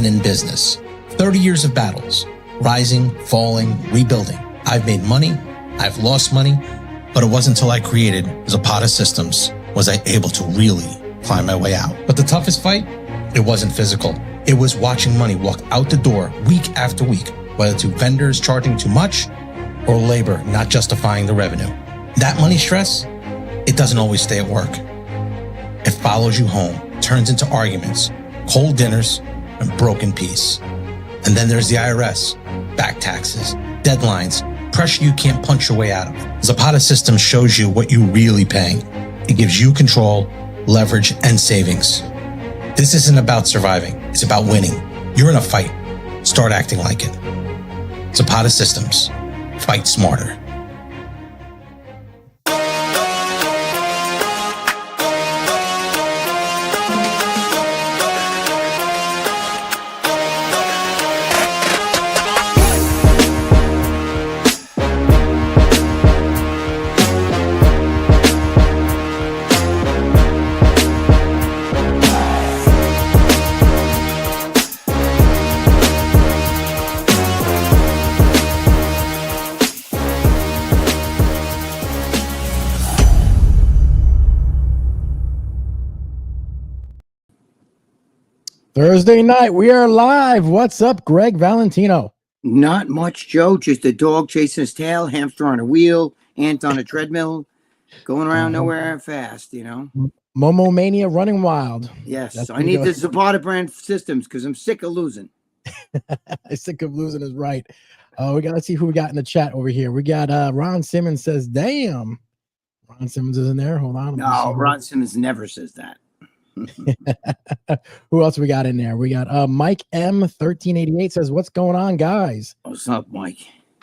in business. 30 years of battles, rising, falling, rebuilding. I've made money, I've lost money, but it wasn't until I created Zapata Systems was I able to really find my way out. But the toughest fight, it wasn't physical. It was watching money walk out the door week after week, whether to vendors charging too much or labor not justifying the revenue. That money stress, it doesn't always stay at work. It follows you home, turns into arguments, cold dinners, and broken peace. And then there's the IRS, back taxes, deadlines, pressure you can't punch your way out of. Zapata Systems shows you what you're really paying. It gives you control, leverage, and savings. This isn't about surviving. It's about winning. You're in a fight. Start acting like it. Zapata Systems. Fight smarter. Thursday night, we are live. What's up, Gregg Valentino? Not much, Joe. Just a dog chasing his tail, hamster on a wheel, ant on a treadmill, going around nowhere fast, you know. Momo Mania running wild. Yes, I need the Zapata brand systems because I'm sick of losing. I'm sick of losing is right. We got to see who we got in the chat over here. We got Ron Simmons says, damn. Ron Simmons is in there. Hold on. No, Ron Simmons never says that. Who else we got in there? We got Mike M1388 says, what's going on, guys? What's up, Mike?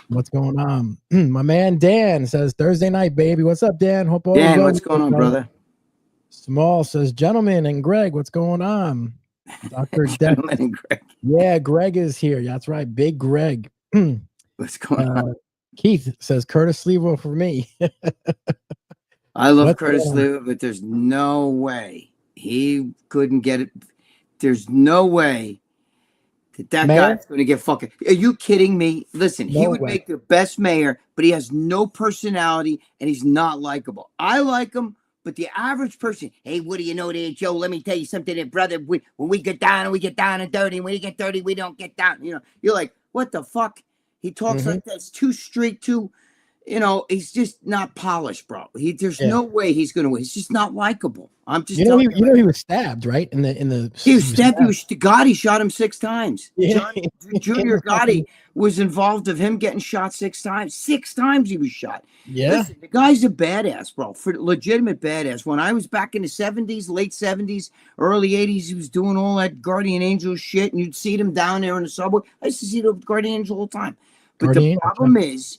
What's going on? My man Dan says, Thursday night, baby. What's up, Dan? Hope all Dan, what's going on, brother? Small says, gentlemen and Greg, what's going on? Dr. Gentlemen and Greg. Yeah, Greg is here. That's right, big Greg. What's going on? Keith says, Curtis Levo for me. I love Curtis Levo, but there's no way he couldn't get it. There's no way that Mayor? guy's going to get fucking. Are you kidding me? Listen, he would make the best mayor, but he has no personality and he's not likable. I like him, but the average person, hey, what do you know there, Joe? Let me tell you something, there, brother. When we get down and dirty, and when you get dirty, we don't get down. You know, you're like, what the fuck? He talks like that's too straight, too. You know, he's just not polished, bro. There's no way he's going to win. He's just not likable. I'm just he was stabbed, right? He was stabbed. Gotti shot him 6 times. Yeah. Junior Gotti was involved of him getting shot 6 times. 6 times he was shot. Yeah. Listen, the guy's a badass, bro. For legitimate badass. When I was back in the 70s, late 70s, early 80s, he was doing all that Guardian Angel shit, and you'd see him down there in the subway. I used to see the Guardian Angel all the time. But the problem is,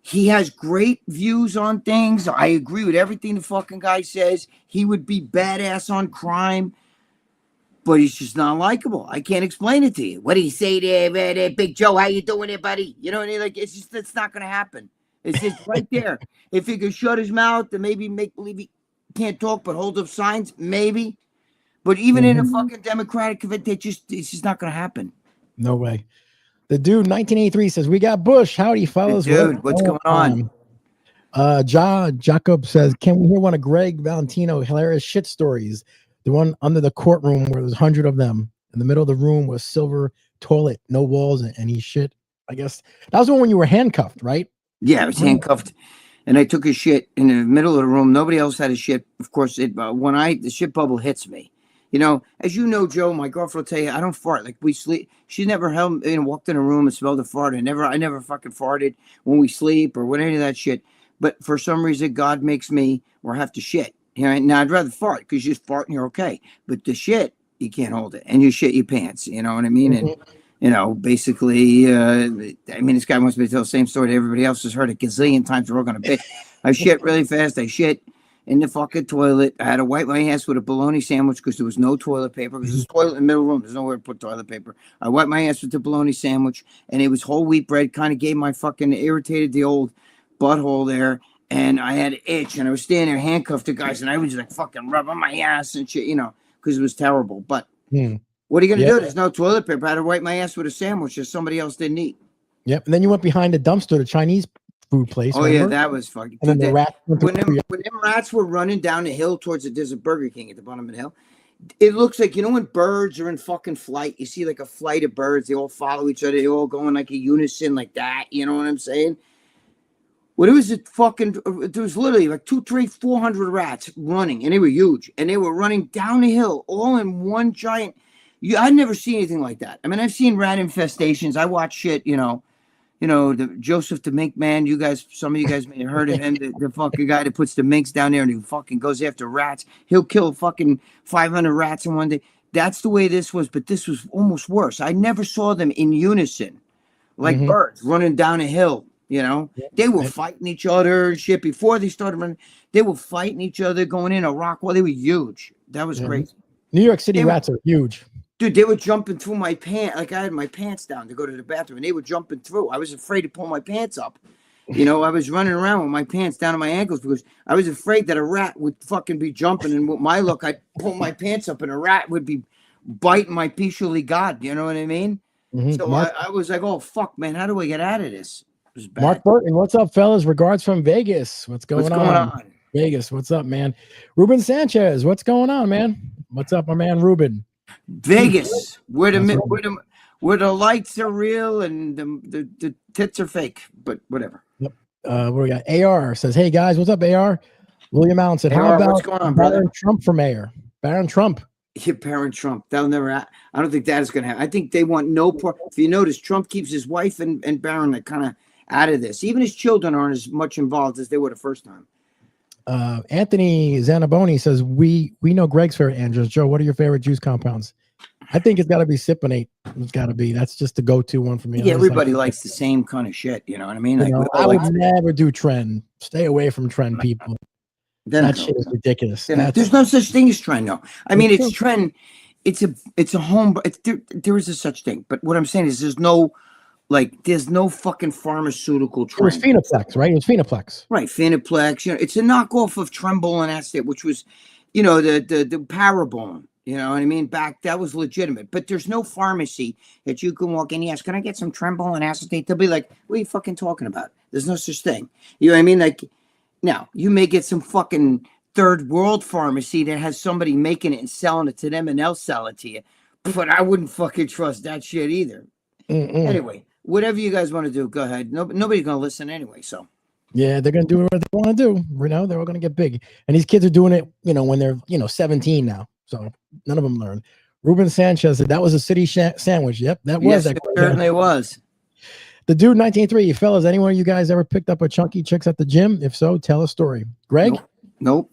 he has great views on things. I agree with everything the fucking guy says. He would be badass on crime, but he's just not likable. I can't explain it to you. What do you say there, Big Joe? How you doing there, buddy? You know what I mean? Like, it's not going to happen. It's just right there. If he could shut his mouth and maybe make believe he can't talk but hold up signs, maybe. But even in a fucking Democratic event, it's just not going to happen. No way. The dude 1983 says, we got Bush. Howdy, fellas. Dude, what's going on? Jacob says, can we hear one of Gregg Valentino hilarious shit stories? The one under the courtroom where there's 100 of them. In the middle of the room was silver toilet, no walls, and he shit. I guess that was the one when you were handcuffed, right? Yeah, I was handcuffed, and I took a shit in the middle of the room. Nobody else had a shit. Of course, when the shit bubble hits me. You know, as you know, Joe, my girlfriend will tell you, I don't fart. Like, we sleep. She never walked in a room and smelled a fart. I never fucking farted when we sleep or when any of that shit. But for some reason, God makes me or have to shit. You know, now I'd rather fart because you just fart and you're okay. But the shit, you can't hold it. And you shit your pants. You know what I mean? And, you know, basically, I mean, this guy wants me to tell the same story that everybody else has heard a gazillion times. We're all going to bitch. I shit really fast. I shit in the fucking toilet. I had to wipe my ass with a bologna sandwich because there was no toilet paper. Because there's a toilet in the middle room. There's nowhere to put toilet paper. I wiped my ass with the bologna sandwich, and it was whole wheat bread. Kind of gave my fucking irritated the old butthole there, and I had an itch, and I was standing there handcuffed to guys, and I was like fucking rubbing my ass and shit, you know, because it was terrible. But What are you going to Yep. do? There's no toilet paper. I had to wipe my ass with a sandwich that somebody else didn't eat. Yep. And then you went behind the dumpster, the Chinese food place. Oh, remember? yeah, that was fucking. And then Dude, the rats went when through. them rats were running down the hill towards there's a Burger King at the bottom of the hill. It looks like, you know, when birds are in fucking flight, you see like a flight of birds. They all follow each other. They all going like a unison like that. You know what I'm saying? Well, there was there was literally like 200, 300, 400 rats running, and they were huge, and they were running down the hill all in one giant. I'd never seen anything like that. I mean, I've seen rat infestations. I watch shit, the Joseph the Mink Man. Some of you guys may have heard of him. The fucking guy that puts the minks down there and he fucking goes after rats. He'll kill fucking 500 rats in one day. That's the way this was, but this was almost worse. I never saw them in unison, like birds running down a hill. They were fighting each other and shit before they started running. They were fighting each other, going in a rock wall. They were huge. That was crazy. New York City rats are huge. Dude, they were jumping through my pants. Like I had my pants down to go to the bathroom, and they were jumping through. I was afraid to pull my pants up. I was running around with my pants down to my ankles because I was afraid that a rat would fucking be jumping. And with my look, I'd pull my pants up, and a rat would be biting my Pichuli God. You know what I mean? So I was like, oh, fuck, man. How do I get out of this? It was bad. Mark Burton, what's up, fellas? Regards from Vegas. What's going on? Vegas, what's up, man? Ruben Sanchez, what's going on, man? What's up, my man, Ruben? Vegas, where the lights are real and the tits are fake, but whatever. Yep. What do we got? AR says, hey guys, what's up, AR? William Allen said, how about what's going on, brother? Baron Trump for mayor? Baron Trump. Yeah, Baron Trump. That'll never happen. I don't think that is going to happen. I think they want no part. If you notice, Trump keeps his wife and Baron like kind of out of this. Even his children aren't as much involved as they were the first time. Anthony Zanaboni says, we know Greg's favorite Andrews. Joe, what are your favorite juice compounds? I think it's got to be Siponate. It's got to be. That's just the go-to one for me. Yeah, everybody likes the same kind of shit. You know what I mean? I would never do trend. Stay away from trend people. That shit is ridiculous. There's no such thing as trend, though. I mean, it's trend. It's a home. There is a such thing. But what I'm saying is there's no fucking pharmaceutical trend. It was Phenoplex, right? It was Phenoplex. Right, Phenoplex. It's a knockoff of Trembolone acetate, which was, the Parabone. You know what I mean? That was legitimate. But there's no pharmacy that you can walk in. Yes, can I get some Trembolone acetate? They'll be like, what are you fucking talking about? There's no such thing. You know what I mean? Like, now, you may get some fucking third world pharmacy that has somebody making it and selling it to them, and they'll sell it to you. But I wouldn't fucking trust that shit either. Anyway, whatever you guys want to do, go ahead. Nobody's going to listen anyway, so. Yeah, they're going to do what they want to do. They're all going to get big. And these kids are doing it, when they're, 17 now. So none of them learn. Ruben Sanchez said that was a city sandwich. Yep, that was. Yes, it certainly was. The dude 1903, fellas, anyone of you guys ever picked up a chunky chicks at the gym? If so, tell a story. Greg? Nope.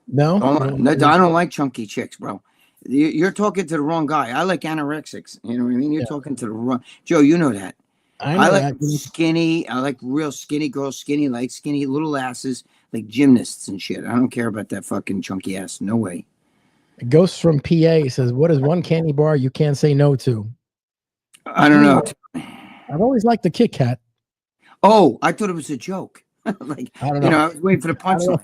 No? I don't like chunky chicks, bro. You're talking to the wrong guy. I like anorexics. You know what I mean? You're talking to the wrong Joe. You know that. I like skinny. I like real skinny girls. Skinny, like skinny little asses, like gymnasts and shit. I don't care about that fucking chunky ass. No way. Ghost from PA says, what is one candy bar you can't say no to? I don't know. I've always liked the Kit Kat. Oh, I thought it was a joke. I don't know. I was waiting for the punchline.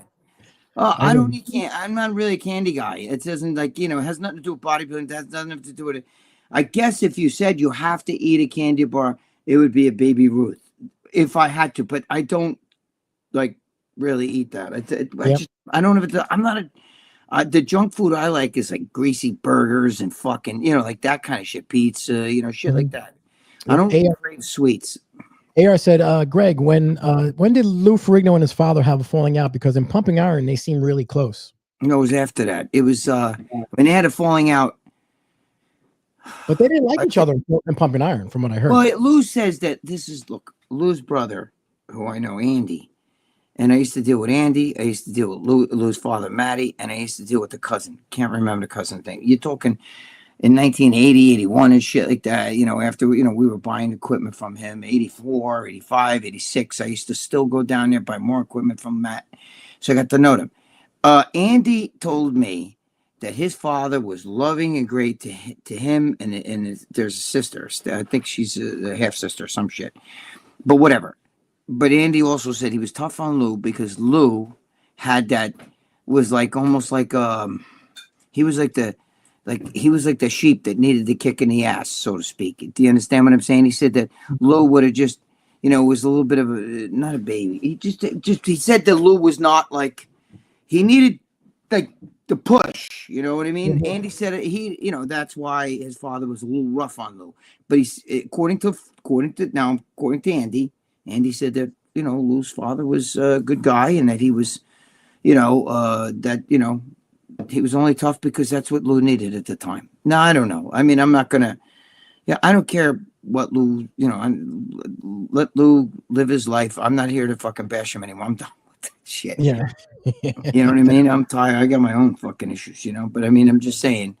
I don't eat candy. I'm not really a candy guy. It doesn't it has nothing to do with bodybuilding. That doesn't have to do with it. I guess if you said you have to eat a candy bar, it would be a Baby Ruth if I had to, but I don't really eat that. I don't have it. I'm not the junk food I like is like greasy burgers and fucking, like that kind of shit. Pizza, shit like that. I don't crave sweets. AR said, Greg, when did Lou Ferrigno and his father have a falling out? Because in Pumping Iron, they seem really close. No, it was after that. It was when they had a falling out. But they didn't like each other in Pumping Iron, from what I heard. Well, Lou says that Lou's brother, who I know, Andy, and I used to deal with Andy. I used to deal with Lou's father, Matty, and I used to deal with the cousin. Can't remember the cousin thing. You're talking in 1980, 81 and shit like that, after, we were buying equipment from him, 84, 85, 86. I used to still go down there, buy more equipment from Matt. So I got to know them. Andy told me that his father was loving and great to him. And there's a sister. I think she's a half sister or some shit, but whatever. But Andy also said he was tough on Lou because Lou had that, was like almost like, he was like the like he was like the sheep that needed the kick in the ass, so to speak. Do you understand what I'm saying? He said that Lou would have just, was a little bit of a, not a baby. He said that Lou was not like, he needed like the push, you know what I mean? Mhm. Andy said it, that's why his father was a little rough on Lou. But he's according to Andy said that, Lou's father was a good guy and that he was, he was only tough because that's what Lou needed at the time. No, I don't know. I mean, I'm not gonna. Yeah, I don't care what Lou. Let Lou live his life. I'm not here to fucking bash him anymore. I'm done with that shit. Yeah. You know what I mean? I'm tired. I got my own fucking issues. But I mean, I'm just saying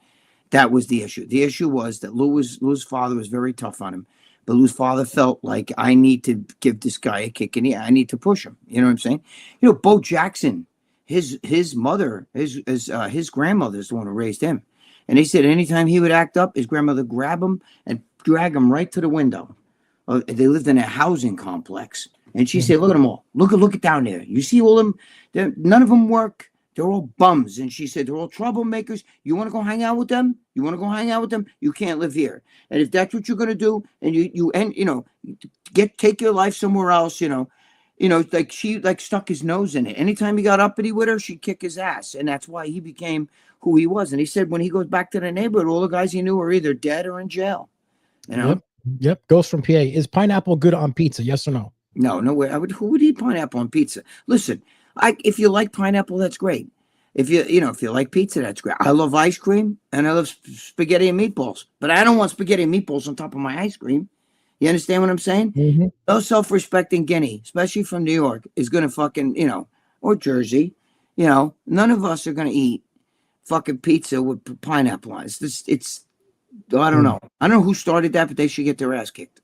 that was the issue. The issue was that Lou's father was very tough on him, but Lou's father felt like I need to give this guy a kick in the. I need to push him. You know what I'm saying? Bo Jackson. His mother, his grandmother is the one who raised him. And he said anytime he would act up, his grandmother grab him and drag him right to the window. They lived in a housing complex. And she said, look at them all. Look it down there. You see all them? None of them work. They're all bums. And she said, they're all troublemakers. You want to go hang out with them? You can't live here. And if that's what you're going to do, and take your life somewhere else, like she stuck his nose in it. Anytime he got uppity with her, she'd kick his ass. And that's why he became who he was. And he said when he goes back to the neighborhood, all the guys he knew are either dead or in jail. Yep. Ghost from PA. Is pineapple good on pizza? Yes or no? No way. Who would eat pineapple on pizza? Listen, if you like pineapple, that's great. If you like pizza, that's great. I love ice cream and I love spaghetti and meatballs, but I don't want spaghetti and meatballs on top of my ice cream. You understand what I'm saying? Mm-hmm. No self-respecting Guinea, especially from New York, is going to fucking, or Jersey, none of us are going to eat fucking pizza with pineapple on it. I don't know. I don't know who started that, but they should get their ass kicked.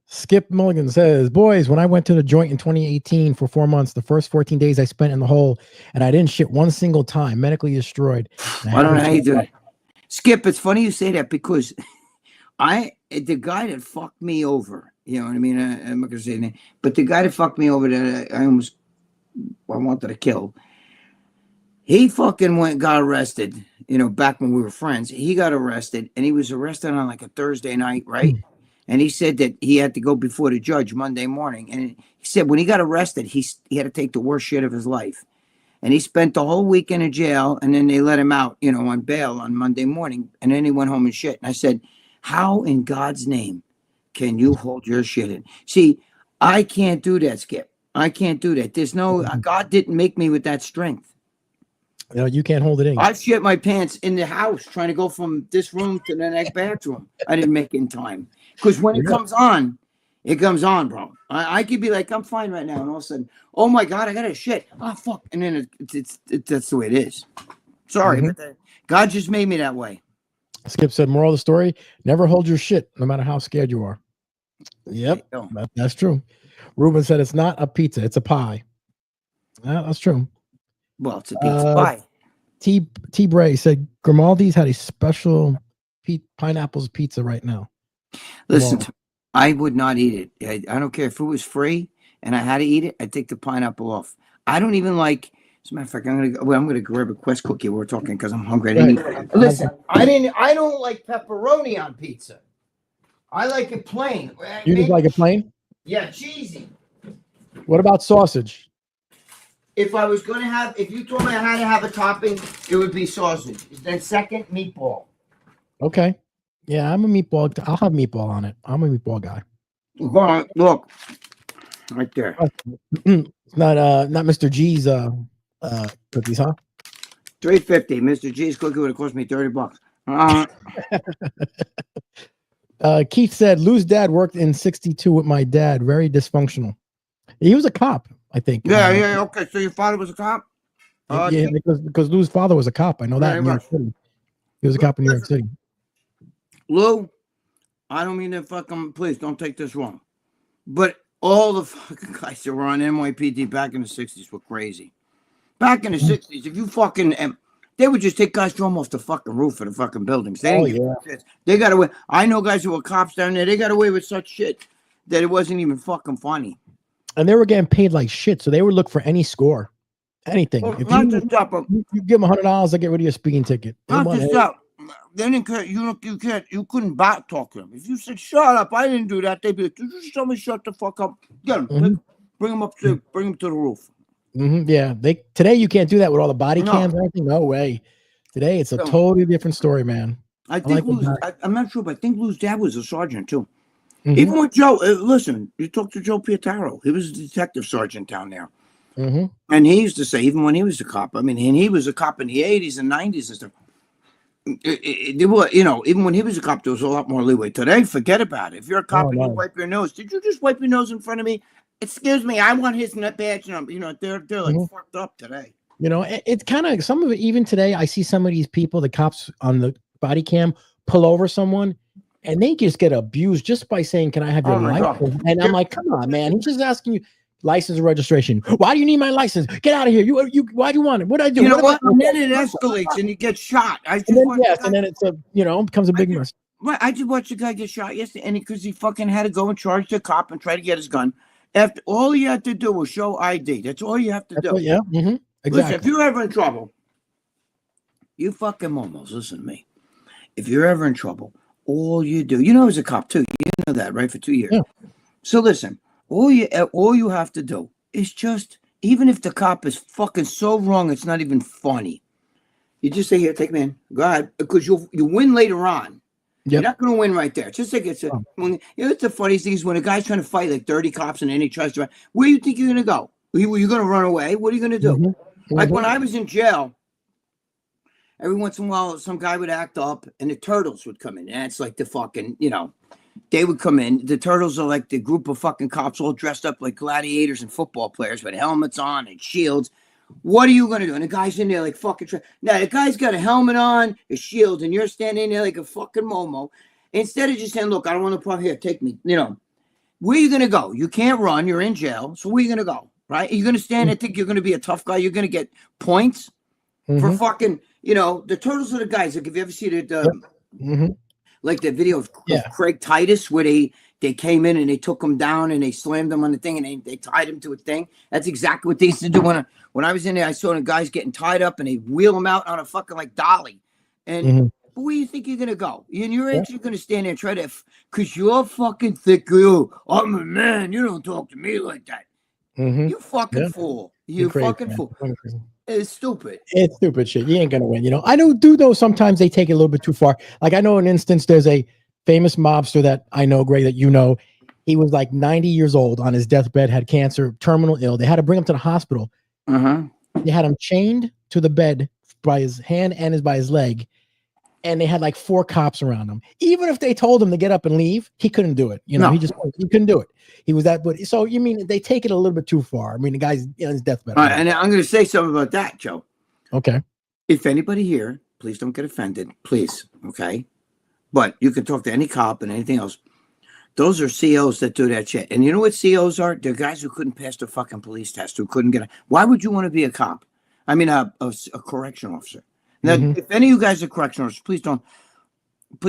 Skip Mulligan says, boys, when I went to the joint in 2018 for 4 months, the first 14 days I spent in the hole and I didn't shit one single time, medically destroyed. I don't know how you do it. Skip, it's funny you say that because the guy that fucked me over, you know what I mean? I'm not gonna say his name, but the guy that fucked me over that I wanted to kill, he fucking got arrested, back when we were friends. He got arrested and he was arrested on like a Thursday night, right? And he said that he had to go before the judge Monday morning. And he said when he got arrested, he had to take the worst shit of his life. And he spent the whole weekend in jail, and then they let him out, on bail on Monday morning. And then he went home and shit. And I said, how in God's name can you hold your shit in? See, I can't do that, Skip. I can't do that. There's no, God didn't make me with that strength. You can't hold it in. I've shit my pants in the house trying to go from this room to the next bathroom. I didn't make it in time. Because when it comes on, bro. I could be like, I'm fine right now. And all of a sudden, oh my God, I got to shit. Oh, fuck. And then that's the way it is. Sorry, but God just made me that way. Skip said, moral of the story, never hold your shit, no matter how scared you are. Yep, that's true. Ruben said, it's not a pizza, it's a pie. That's true. Well, it's a pizza pie. T. Bray said, Grimaldi's had a special pineapples pizza right now. Listen, I would not eat it. I don't care if it was free and I had to eat it. I'd take the pineapple off. I don't even like. As a matter of fact, I'm gonna grab a Quest cookie. We're talking because I'm hungry. Listen, I don't like pepperoni on pizza. I like it plain. You just like it plain? Yeah, cheesy. What about sausage? If you told me I had to have a topping, it would be sausage. Then second, meatball. Okay. Yeah, I'm a meatball. I'll have meatball on it. I'm a meatball guy. Look, right there. It's not Mr. G's cookies, huh? $3.50. Mr. G's cookie would have cost me $30. Keith said, Lou's dad worked in 62 with my dad. Very dysfunctional. He was a cop, I think. Yeah. Okay, so your father was a cop? Yeah, because Lou's father was a cop. I know that in New York City. He was a cop in New York City. Lou, I don't mean to fucking, please don't take this wrong, but all the fucking guys that were on NYPD back in the 60s were crazy. Back in the 60s, if you fucking, they would just take guys, throw them off the fucking roof of the fucking buildings. They got away. I know guys who were cops down there. They got away with such shit that it wasn't even fucking funny. And they were getting paid like shit, so they would look for any score, anything. Well, if not you just that, but you give them $100, they get rid of your speeding ticket. not just that. Then you couldn't back talk to them. If you said, shut up, I didn't do that, they'd be like, did you just tell me shut the fuck up? Get him, bring him to the roof. Yeah, today you can't do that with all the body No. cams and everything. No way. Today it's a totally different story, man. I think I'm not sure, but I think Lou's dad was a sergeant too. Mm-hmm. Even with Joe, listen, you talk to Joe Pietaro. He was a detective sergeant down there. Mm-hmm. And he used to say, even when he was a cop, I mean, and he was a cop in the 80s and 90s and stuff. Even when he was a cop, there was a lot more leeway. Today, forget about it. If you're a cop and you wipe your nose, did you just wipe your nose in front of me? Excuse me, I want his badge number. You know, they're like fucked up today. You know, it's kind of some of it. Even today, I see some of these people, the cops on the body cam, pull over someone, and they just get abused just by saying, "Can I have your license?" And I'm like, "Come on, man! He's just asking you license or registration. Why do you need my license? Get out of here! Why do you want it? What do I do? You know what? And then it escalates and you get shot. And then it's becomes a big mess. Right, I just watched a guy get shot yesterday, and because he fucking had to go and charge the cop and try to get his gun. After all you had to do was show ID. That's all you have to do. Yeah. Mm-hmm. Exactly. Listen, if you're ever in trouble, you fucking momos, listen to me. If you're ever in trouble, all you do, you know, as a cop too, you know that, right? For 2 years. Yeah. So listen, all you have to do is just, even if the cop is fucking so wrong, it's not even funny. You just say, here, take me in. Go ahead. Because you win later on. Yep. You're not going to win right there. Just like it's it's the funniest thing is when a guy's trying to fight like 30 cops and then he tries to run. Where do you think you're going to go? Are you going to run away? What are you going to do? Mm-hmm. Like when I was in jail, every once in a while, some guy would act up and the Turtles would come in. And it's like the fucking, they would come in. The Turtles are like the group of fucking cops all dressed up like gladiators and football players with helmets on and shields. What are you going to do? And the guy's in there like fucking... Now, the guy's got a helmet on, a shield, and you're standing there like a fucking momo. Instead of just saying, look, I don't want to problem here. Take me. Where are you going to go? You can't run. You're in jail. So where are you going to go? Right? Are you going to stand and think you're going to be a tough guy? You're going to get points for fucking... the Turtles are the guys. Like, if you ever see like the video of Craig Titus where they came in and they took him down and they slammed him on the thing and they tied him to a thing. That's exactly what they used to do. When I was in there, I saw the guys getting tied up and they wheel them out on a fucking like dolly. And where do you think you're going to go? And you're actually going to stand there and try to, because you're fucking thick. I'm a man. You don't talk to me like that. You fucking fool. You fucking fool. It's stupid. It's stupid shit. You ain't going to win. I do know sometimes they take it a little bit too far. Like I know an instance, there's a famous mobster that I know, Greg, that you know. He was like 90 years old on his deathbed, had cancer, terminal ill. They had to bring him to the hospital. They had him chained to the bed by his hand and by his leg. And they had like 4 cops around him. Even if they told him to get up and leave, he couldn't do it. He couldn't do it. He was that, but so you mean they take it a little bit too far. I mean, the guy's on his deathbed. All right, and I'm going to say something about that, Joe. Okay. If anybody here, please don't get offended, please. Okay. But you can talk to any cop and anything else. Those are COs that do that shit. And you know what COs are? They're guys who couldn't pass the fucking police test, who couldn't get why would you want to be a cop? I mean, a correction officer. Now, if any of you guys are correction officers, please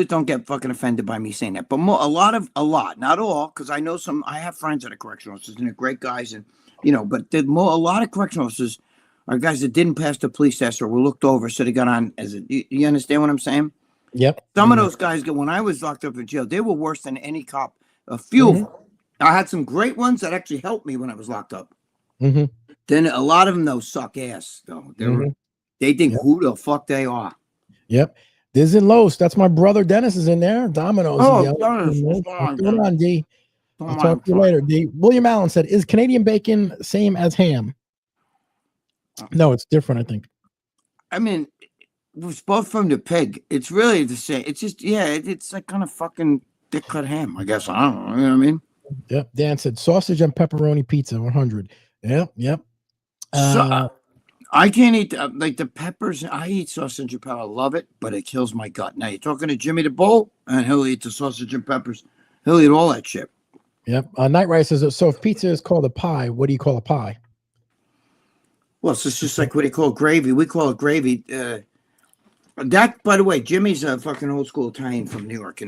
don't get fucking offended by me saying that. But a lot, not all, because I know I have friends that are correction officers and they're great guys. And, but a lot of correction officers are guys that didn't pass the police test or were looked over. So they got on you understand what I'm saying? Yep. Some of those guys, when I was locked up in jail, they were worse than any cop. A few of them. I had some great ones that actually helped me when I was locked up. Then a lot of them, though, suck ass. Though they think who the fuck they are. Yep. This is Los. That's my brother Dennis is in there. Domino's. Oh, Dennis. What's going on, D? I'll talk to you later, D. William Allen said, "Is Canadian bacon same as ham?" No, it's different. I think. I mean, it's both from the pig. It's really the same. It's just it's like kind of fucking thick cut ham. I guess I don't know. You know what I mean? Yep. Dan said sausage and pepperoni pizza 100. Yep. So, I can't eat like the peppers. I eat sausage and pepper. I love it, but it kills my gut. Now you're talking to Jimmy the Bull, and he'll eat the sausage and peppers. He'll eat all that shit. Yep. Night Rice says, so if pizza is called a pie, what do you call a pie? Well, it's just like what do you call gravy? We call it gravy. That, by the way, Jimmy's a fucking old school Italian from New York,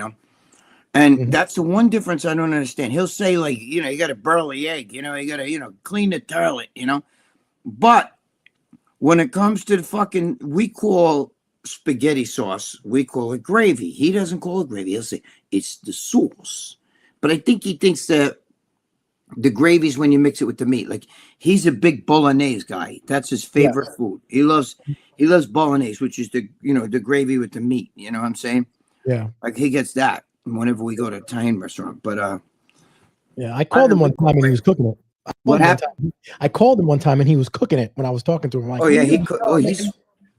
And that's the one difference I don't understand. He'll say, like, you got to boil the egg, you got to, clean the toilet, But when it comes to the fucking, we call spaghetti sauce, we call it gravy. He doesn't call it gravy. He'll say it's the sauce. But I think he thinks that the gravy is when you mix it with the meat. Like he's a big bolognese guy. That's his favorite food. He loves bolognese, which is the the gravy with the meat. You know what I'm saying? Yeah. Like he gets that whenever we go to an Italian restaurant. But yeah, I called him one time and he was cooking it. What happened? I called him one time and he was cooking it when I was talking to him. Like, Oh yeah, he's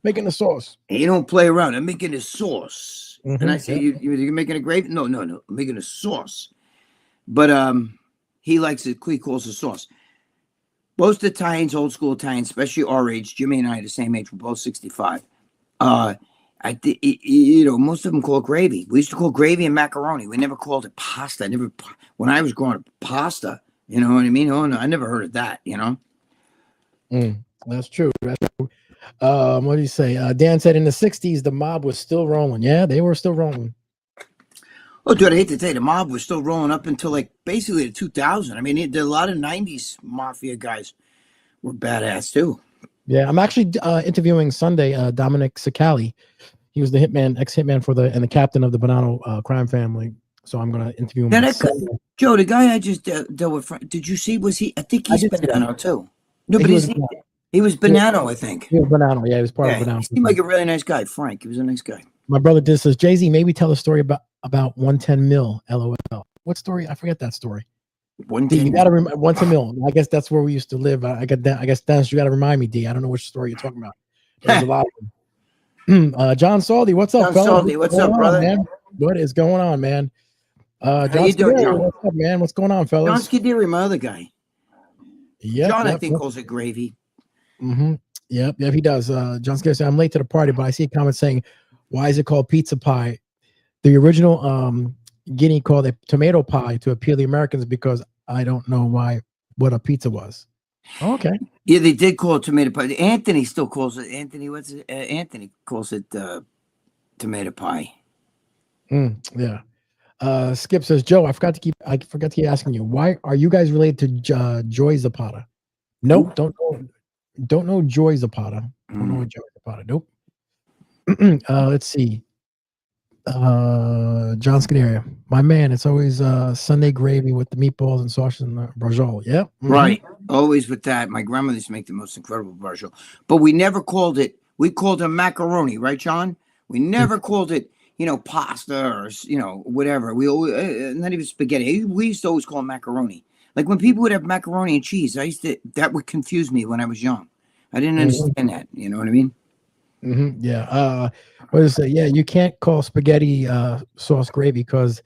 making the sauce. He don't play around. I'm making a sauce. And I say, yeah. you're making a gravy? No. I'm making a sauce. But he likes it. He calls it sauce. Most Italians, old school Italians, especially our age, Jimmy and I are the same age. We're both 65. Most of them call it gravy. We used to call gravy and macaroni. We never called it pasta. When I was growing up, pasta. You know what I mean? Oh no, I never heard of that. That's true. That's true. What do you say? Dan said in the 60s the mob was still rolling. Yeah, they were still rolling. Oh, dude, I hate to tell you, the mob was still rolling up until like basically the 2000. I mean, a lot of 90s mafia guys were badass too. Yeah, I'm actually interviewing Sunday Dominic Cicali. He was the ex-hitman and the captain of the Bonanno crime family. So I'm going to interview him. Joe, the guy I just dealt with, did you see? I think he's Bonanno too. No, but he was Bonanno, I think. He was Bonanno. Yeah, he was part of Bonanno. He seemed like a really nice guy. Frank, he was a nice guy. My brother did says, Jay-Z, maybe tell a story about 110 mil, LOL. What story? I forget that story. 110 you got to 110 mil. I guess that's where we used to live. I guess Dennis, you got to remind me, D. I don't know which story you're talking about. There's a lot of them. John Saldi, what's up, fellas? Saldi, what's up, brother? Man? What is going on, man? How you doing, John? What's up, man? What's going on, fellas? John Scuderi, my other guy. Yeah, John, I think, calls it gravy. Yep, he does. John Scuderi said, I'm late to the party, but I see a comment saying, why is it called pizza pie? The original Guinea called it tomato pie to appeal to the Americans because I don't know what a pizza was. Okay. Yeah, they did call it tomato pie. Anthony still calls it. Anthony calls it tomato pie. Yeah. Skip says, Joe, I forgot to keep asking you, why are you guys related to Joy Zapata? Nope. Don't know Joy Zapata. Don't know Joy Zapata. Nope. Let's see. John Scuderi, my man, it's always Sunday gravy with the meatballs and sausage and brajol. Yeah, right. Always with that. My grandmother used to make the most incredible brajol, but we never called it. We called it macaroni, right, John? We never called it, pasta or whatever. We always not even spaghetti. We used to always call it macaroni. Like when people would have macaroni and cheese, that would confuse me when I was young. I didn't understand that. You know what I mean? Yeah. What is it? Yeah, you can't call spaghetti sauce gravy because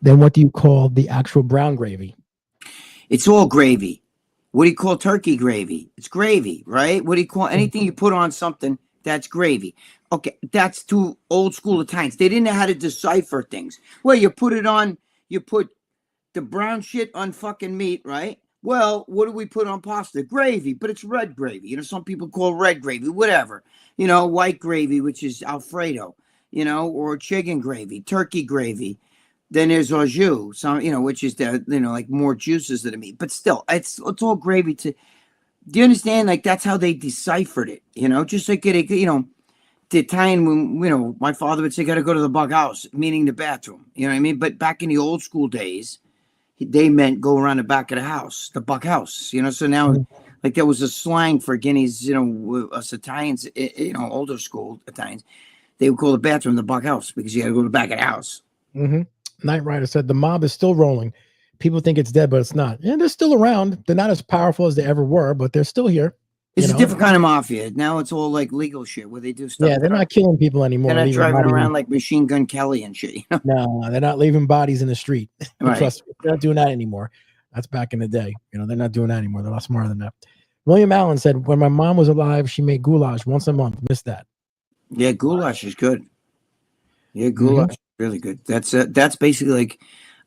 then what do you call the actual brown gravy? It's all gravy. What do you call turkey gravy? It's gravy, right? What do you call anything you put on something? That's gravy. Okay, that's too old school Italians. They didn't know how to decipher things. Well, you put the brown shit on fucking meat, right? Well, what do we put on pasta? Gravy, but it's red gravy. Some people call red gravy, whatever. White gravy, which is Alfredo, or chicken gravy, turkey gravy. Then there's au jus, which is like more juices than the meat. But still, it's all gravy. Do you understand? Like that's how they deciphered it. Just like the Italian, when my father would say, "Got to go to the bug house," meaning the bathroom. You know what I mean? But back in the old school days, they meant go around the back of the house, the bug house. So now. Like there was a slang for Guineas, us Italians, older school Italians, they would call the bathroom the bug house because you had to go to the back of the house. Knight Rider said the mob is still rolling. People think it's dead, but it's not. Yeah, they're still around. They're not as powerful as they ever were, but they're still here. It's a different kind of mafia. Now it's all like legal shit where they do stuff. Yeah, they're not killing people anymore. They're not driving around like Machine Gun Kelly and shit. No, they're not leaving bodies in the street. Right. Trust me, they're not doing that anymore. That's back in the day. They're not doing that anymore. They're a lot smarter than that. William Allen said, when my mom was alive, she made goulash once a month. Missed that. Yeah, goulash is good. Yeah, goulash is really good. That's basically like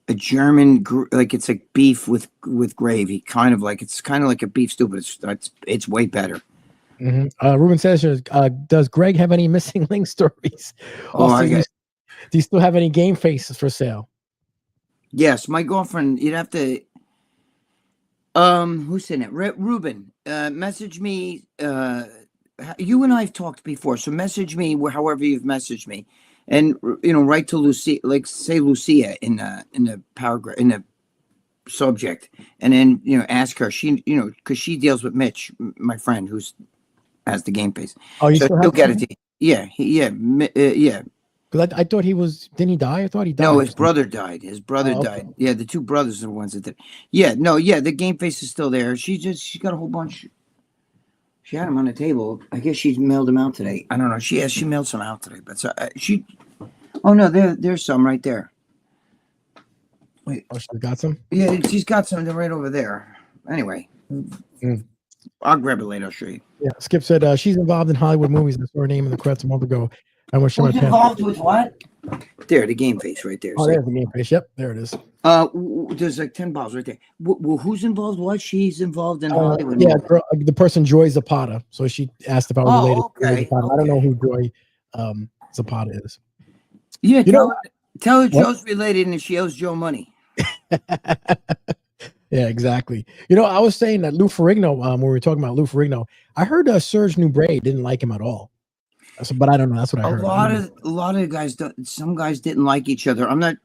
a German, like it's like beef with gravy, it's kind of like a beef stew, but it's way better. Ruben says, does Greg have any missing link stories? Also, do you still have any game faces for sale? Yes, my girlfriend. You'd have to. Who's in it? Ruben. Message me you and I have talked before, so message me however you've messaged me, and write to Lucy, like say Lucia in the paragraph in the subject, and then ask her. She because she deals with Mitch, my friend, who's has the game face. Oh, you So still he'll have get it. Yeah, yeah. Because I thought he was. Didn't he die? I thought he died. No, his brother died. His brother died. Okay. Yeah, the two brothers are the ones that did. Yeah, no, yeah, the game face is still there. She got a whole bunch. She had them on the table. I guess she mailed them out today. I don't know. She mailed some out today, but she. Oh no, there's some right there. Wait. Oh, she got some. Yeah, she's got some right over there. Anyway, I'll grab it later. I'll show you. Yeah, Skip said she's involved in Hollywood movies. I saw her name in the credits a month ago. I wish Who's involved with what? There, the game face right there. Oh, there's the game face. Yep, there it is. There's like 10 balls right there. Well, who's involved? What? She's involved in Hollywood. Yeah, the person Joy Zapata. So she asked if I was related. Okay. To Zapata. I don't know who Joy Zapata is. Yeah, tell her Joe's related, and she owes Joe money. Yeah, exactly. I was saying that Lou Ferrigno, when we were talking about Lou Ferrigno, I heard Serge Nubret didn't like him at all. But I don't know. That's what I heard. A lot of guys some guys didn't like each other. I'm not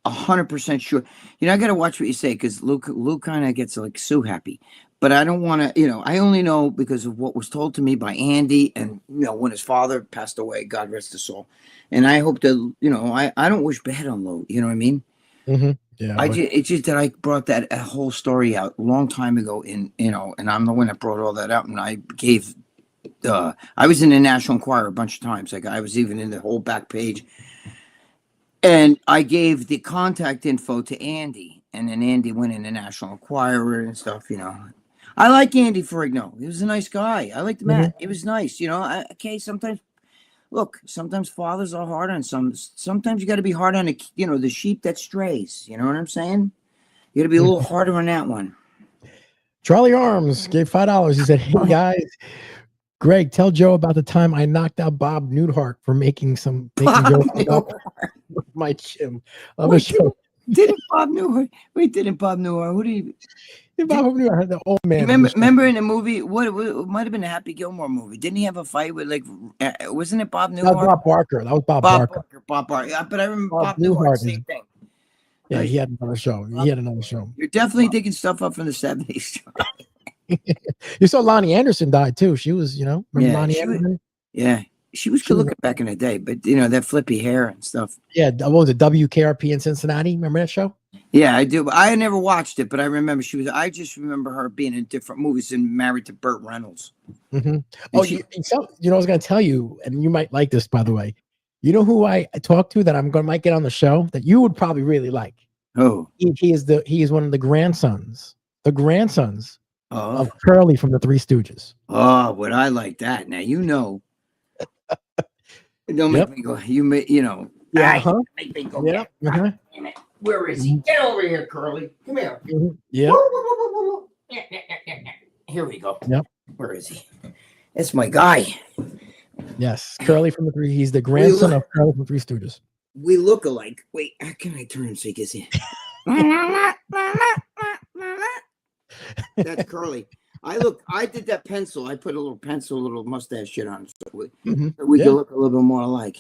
100% sure. I got to watch what you say, because Lou kind of gets like so happy. But I don't want to, I only know because of what was told to me by Andy, and when his father passed away, God rest his soul. And I hope that I don't wish bad on Lou. You know what I mean? Mm-hmm. Yeah. It's just that I brought that whole story out a long time ago, and I'm the one that brought all that out, and I gave. I was in the National Enquirer a bunch of times. Like I was even in the whole back page, and I gave the contact info to Andy, and then Andy went in the National Enquirer and stuff. I like Andy Ferrigno. He was a nice guy. I liked Matt. It was nice. Okay. Sometimes fathers are hard on some. Sometimes you got to be hard on the sheep that strays. You know what I'm saying? You got to be a little harder on that one. Charlie Arms gave $5. He said, "Hey guys, Greg, tell Joe about the time I knocked out Bob Newhart for making jokes about my gym." Didn't Bob Newhart? Wait, didn't Bob Newhart? Who did he? Bob Newhart, the old man. Remember in the movie? What it might have been a Happy Gilmore movie? Didn't he have a fight with wasn't it Bob Newhart? That was Bob Barker. That was Bob Barker. Bob Barker. Yeah, but I remember Bob Newhart. Same thing. Yeah, he had another show. You're definitely digging stuff up from the 70s. You saw Lonnie Anderson died too. She was, remember Lonnie Anderson? She was good looking back in the day, but that flippy hair and stuff. Yeah, what was it? WKRP in Cincinnati. Remember that show? Yeah, I do. But I never watched it, but I remember I just remember her being in different movies and married to Burt Reynolds. Mm-hmm. Oh, I was going to tell you, and you might like this, by the way. You know who I talked to that might get on the show that you would probably really like? Oh, he is one of the grandsons of Curly from the Three Stooges. Oh, would I like that? Now don't make me go. Yeah. Make me go. Yeah. Uh-huh. Damn it. Where is he? Get over here, Curly. Come here. Mm-hmm. Yeah. Here we go. Yep. Where is he? That's my guy. Yes, Curly from the Three. He's the grandson of Curly from Three Stooges. We look alike. Wait, how can I turn him so he can see? That's Curly. I did that pencil. I put a little mustache shit on, so we can look a little bit more alike.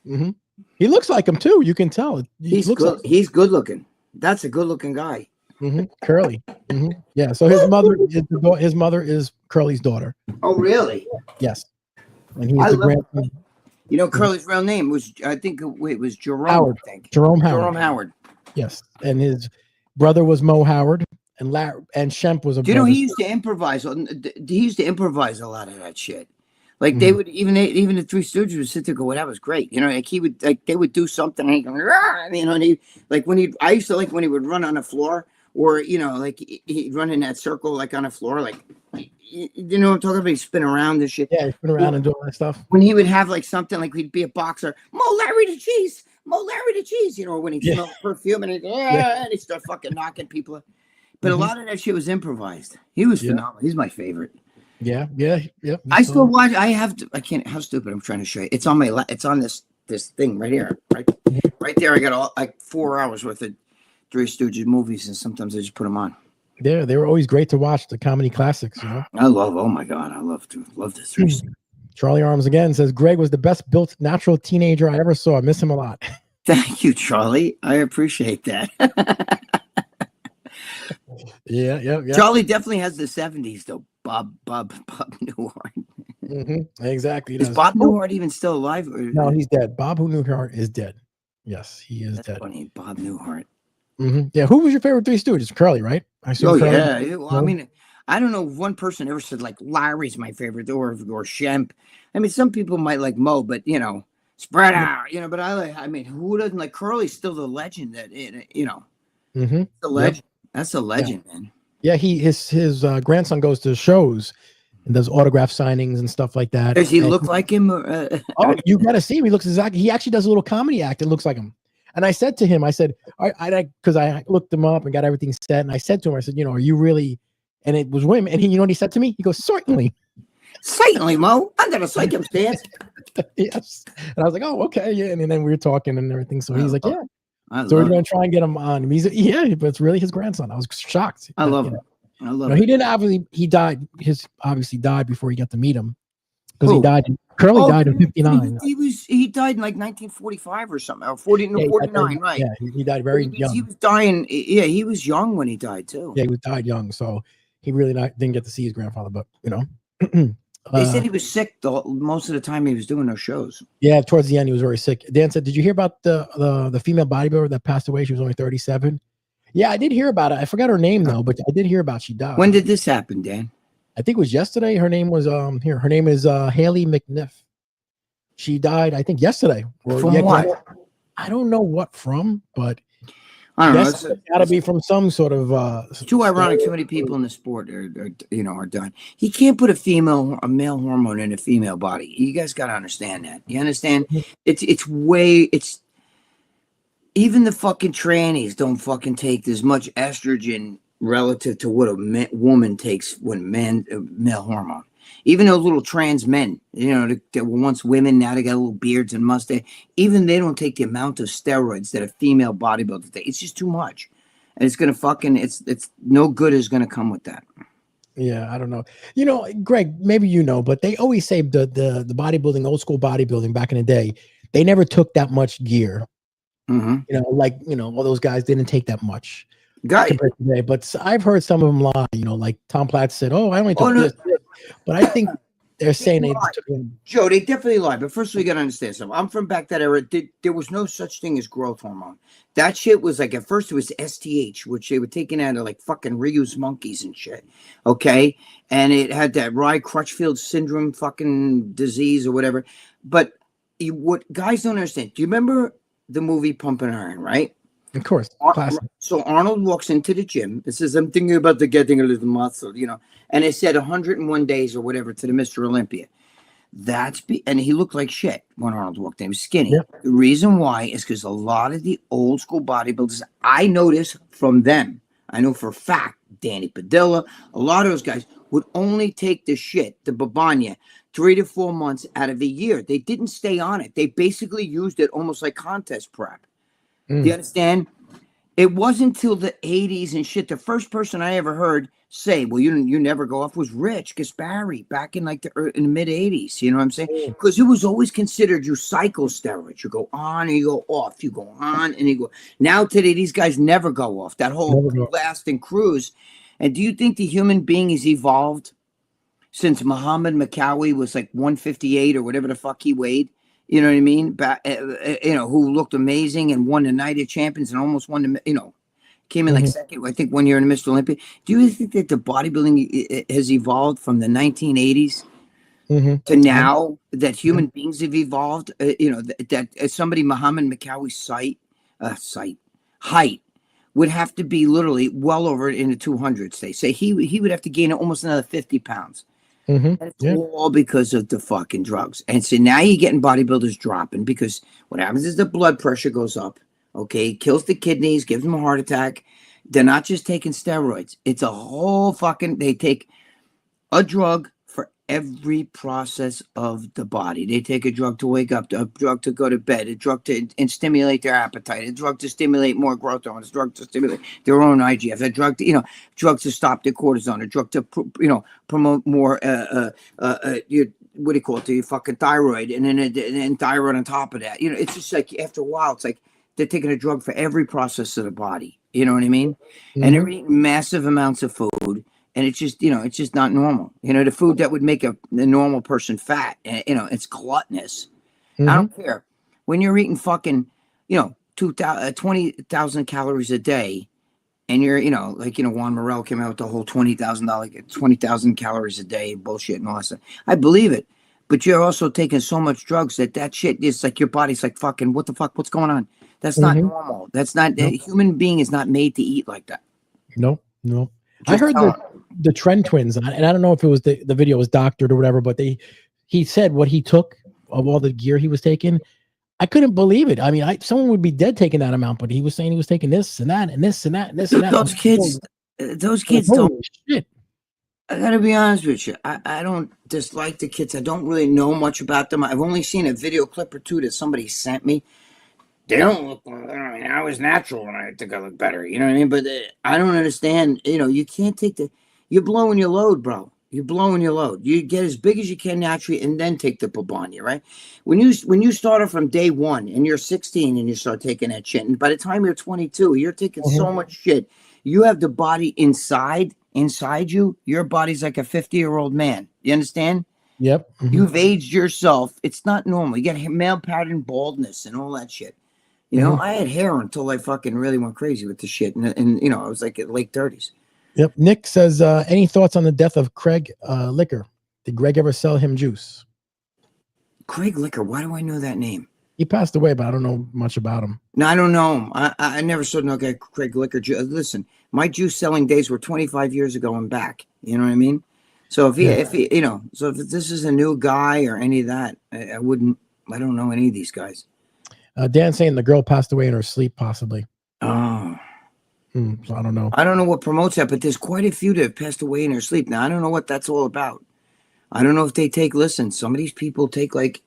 Mm-hmm. He looks like him too. You can tell. He's good. He's good looking. That's a good looking guy. Mm-hmm. Curly. Mm-hmm. Yeah. So his mother is Curly's daughter. Oh, really? Yes. And he's the grandson. Curly's real name was, I think it was Jerome. Howard. I think. Jerome Howard. Jerome Howard. Yes. And his brother was Mo Howard, and Shemp was a brother. He used to improvise. He used to improvise a lot of that shit. Like they would, even the Three Stooges would sit there and go, well, that was great. They would do something and he'd go, I used to like when he would run on the floor, or, he'd run in that circle, like on the floor, like, you know what I'm talking about? He'd spin around and shit. Yeah, he'd spin around and do all that stuff. When he would have like something, like he'd be a boxer, Mo Larry the Cheese, or when he smelled perfume and he'd start fucking knocking people. But a lot of that shit was improvised. He was phenomenal. He's my favorite. Yeah. I still watch. I can't. How stupid! I'm trying to show you. It's on it's on this thing right here. Right there. I got 4 hours worth of Three Stooges movies, and sometimes I just put them on. Yeah, they were always great to watch. The comedy classics, I love. Oh my god, I love the Three Stooges. Charlie Arms again says Greg was the best built natural teenager I ever saw. I miss him a lot. Thank you, Charlie. I appreciate that. Yeah. Charlie definitely has the 70s though. Bob Newhart. Exactly. Is Bob Newhart even still alive? No, he's dead. Bob Newhart is dead. Yes, he is dead. Funny, Bob Newhart. Yeah, who was your favorite Three Stooges? Curly, right? I assume Curly. Yeah. Well, I mean, I don't know if one person ever said like Larry's my favorite or Shemp. I mean, some people might like Mo, but spread out. But I mean, who doesn't like Curly's still the legend that the legend. Yep. That's a legend, man. Yeah, his grandson goes to shows and does autograph signings and stuff like that. Does he look like him? Oh, you gotta see him. He looks exactly. He actually does a little comedy act. It looks like him. And I said to him, I said, because I looked him up and got everything set, and I said to him, I said, are you really? And it was women. And he, what he said to me? He goes, certainly, Mo, under the circumstance. Yes. And I was like, oh, okay, yeah. And then we were talking and everything. So he's like, yeah. So we're gonna try and get him on. But it's really his grandson. I was shocked. I love him. I love him. He didn't obviously. He died. Obviously died before he got to meet him because he died. Curly died in 59. He died in like 1945 or something, or 49, right? Yeah, he died very young. He was dying. Yeah, he was young when he died too. Yeah, he died young, so he really didn't get to see his grandfather. But they said he was sick most of the time he was doing those shows. Yeah, towards the end he was very sick. Dan said, "Did you hear about the female bodybuilder that passed away? She was only 37." Yeah, I did hear about it. I forgot her name though, but I did hear about she died. When did this happen, Dan? I think it was yesterday. Her name was here. Her name is Haley McNiff. She died, I think, yesterday. From what? I don't know what from, but I don't know. It's got to be from some sort of. It's too ironic. Too many people in the sport are done. He can't put a male hormone in a female body. You guys got to understand that. You understand? It's even the fucking trannies don't fucking take as much estrogen relative to what a woman takes when male hormone. Even those little trans men, that were once women, now they got little beards and mustache. Even they don't take the amount of steroids that a female bodybuilder takes. It's just too much, and it's gonna it's no good is gonna come with that. Yeah, I don't know. Greg, maybe but they always say the bodybuilding, old school bodybuilding back in the day, they never took that much gear. All those guys didn't take that much. Today, but I've heard some of them lie. Like Tom Platz said, "Oh, I only took this." But I think they're saying they took him. Joe, they definitely lied. But first, we got to understand something. I'm from back that era. There was no such thing as growth hormone. That shit was like, at first it was STH, which they were taking out of like fucking Ryu's monkeys and shit. Okay, and it had that Rye-Crutchfield syndrome fucking disease or whatever. But what guys don't understand? Do you remember the movie Pumping Iron? Right. Of course. So Arnold walks into the gym and says, "I'm thinking about getting a little muscle," and it said 101 days or whatever to the Mr. Olympia. And he looked like shit when Arnold walked in. He was skinny. Yep. The reason why is because a lot of the old school bodybuilders, I noticed from them, I know for a fact, Danny Padilla, a lot of those guys would only take the shit, the babanya, 3 to 4 months out of a year. They didn't stay on it. They basically used it almost like contest prep. Do you understand? It wasn't until the 80s and shit. The first person I ever heard say, "Well, you never go off," was Rich Gaspari back in in the mid 80s. You know what I'm saying? Because it was always considered you cycle steroids. You go on and you go off. You go on and you go. Now today, these guys never go off. That whole blast and cruise. And do you think the human being has evolved since Muhammad Makawi was like 158 or whatever the fuck he weighed? You know what I mean? Who looked amazing and won the Night of Champions and almost won came in like second, I think, 1 year in the Mr. Olympia. Do you think that the bodybuilding has evolved from the 1980s to now, that human beings have evolved? That somebody Muhammad Makawi's height would have to be literally well over in the 200s. They say he would have to gain almost another 50 pounds. It's all because of the fucking drugs. And so now you're getting bodybuilders dropping because what happens is the blood pressure goes up. Okay, kills the kidneys, gives them a heart attack. They're not just taking steroids. It's a whole fucking, they take a drug for every process of the body. They take a drug to wake up, a drug to go to bed, a drug to stimulate their appetite, a drug to stimulate more growth hormones, a drug to stimulate their own IGF, a drug to, drugs to stop their cortisol, a drug to, promote more what do you call it, the fucking thyroid, and then thyroid on top of that. You know, it's just like after a while, it's like they're taking a drug for every process of the body. You know what I mean? And they're eating massive amounts of food, and it's just, you know, it's just not normal. You know, the food that would make a normal person fat, you know, it's gluttonous. I don't care. When you're eating fucking, you know, 20,000 calories a day, and you're, you know, like, you know, Juan Morel came out with the whole $20,000 calories a day bullshit and all that stuff. I believe it. But you're also taking so much drugs that shit is like your body's like fucking, what the fuck? What's going on? That's not normal. That's not, a human being is not made to eat like that. No. I heard the Trend Twins, and I don't know if it was the video was doctored or whatever, but he said what he took of all the gear he was taking. I couldn't believe it. I mean, someone would be dead taking that amount, but he was saying he was taking this and that and this and that and this and that. Those kids don't. Shit. I gotta be honest with you. I don't dislike the kids. I don't really know much about them. I've only seen a video clip or two that somebody sent me. They don't look. I mean, I was natural and I think I look better. You know what I mean? But I don't understand. You know, you can't take you're blowing your load, bro. You're blowing your load. You get as big as you can naturally, and then take the Pabanya, right? When you started from day one, and you're 16, and you start taking that shit, and by the time you're 22, you're taking so much shit. You have the body inside you. Your body's like a 50-year-old man. You understand? Yep. You've aged yourself. It's not normal. You got male pattern baldness and all that shit. You know, I had hair until I fucking really went crazy with the shit, and you know, I was like at late 30s. Yep. Nick says, any thoughts on the death of Craig Licker? Did Greg ever sell him juice? Craig Licker. Why do I know that name? He passed away, but I don't know much about him. No, I don't know him. I never saw no guy Craig Licker. Listen, my juice selling days were 25 years ago and back. You know what I mean? So if he, you know, so if this is a new guy or any of that, I don't know any of these guys. Dan saying the girl passed away in her sleep, possibly. Oh. So I don't know. I don't know what promotes that, but there's quite a few that have passed away in their sleep. Now, I don't know what that's all about. I don't know if they listen, some of these people take like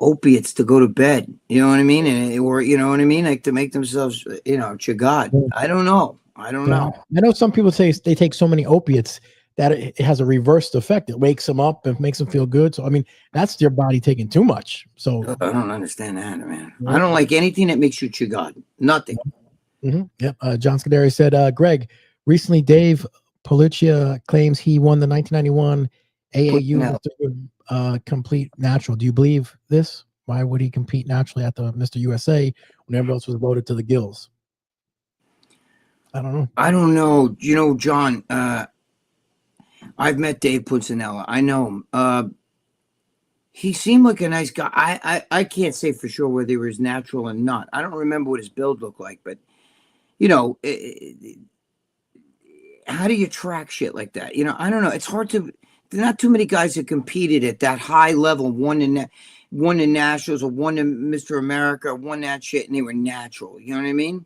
opiates to go to bed. You know what I mean? Or, you know what I mean? Like to make themselves, you know, chagad. I don't know. I know some people say they take so many opiates that it has a reversed effect. It wakes them up and makes them feel good. So, I mean, that's your body taking too much. So I don't understand that, man. I don't like anything that makes you chagad. Nothing. Yep. John Scuderi said, Greg, recently Dave Paluccia claims he won the 1991 AAU complete natural. Do you believe this? Why would he compete naturally at the Mr. USA when everyone else was loaded to the gills? I don't know. You know, John, I've met Dave Puncinella. I know him. He seemed like a nice guy. I can't say for sure whether he was natural or not. I don't remember what his build looked like, but you know, how do you track shit like that? You know, I don't know. It's hard to. There are not too many guys that competed at that high level, won in nationals or won in Mr. America, or won that shit, and they were natural. You know what I mean?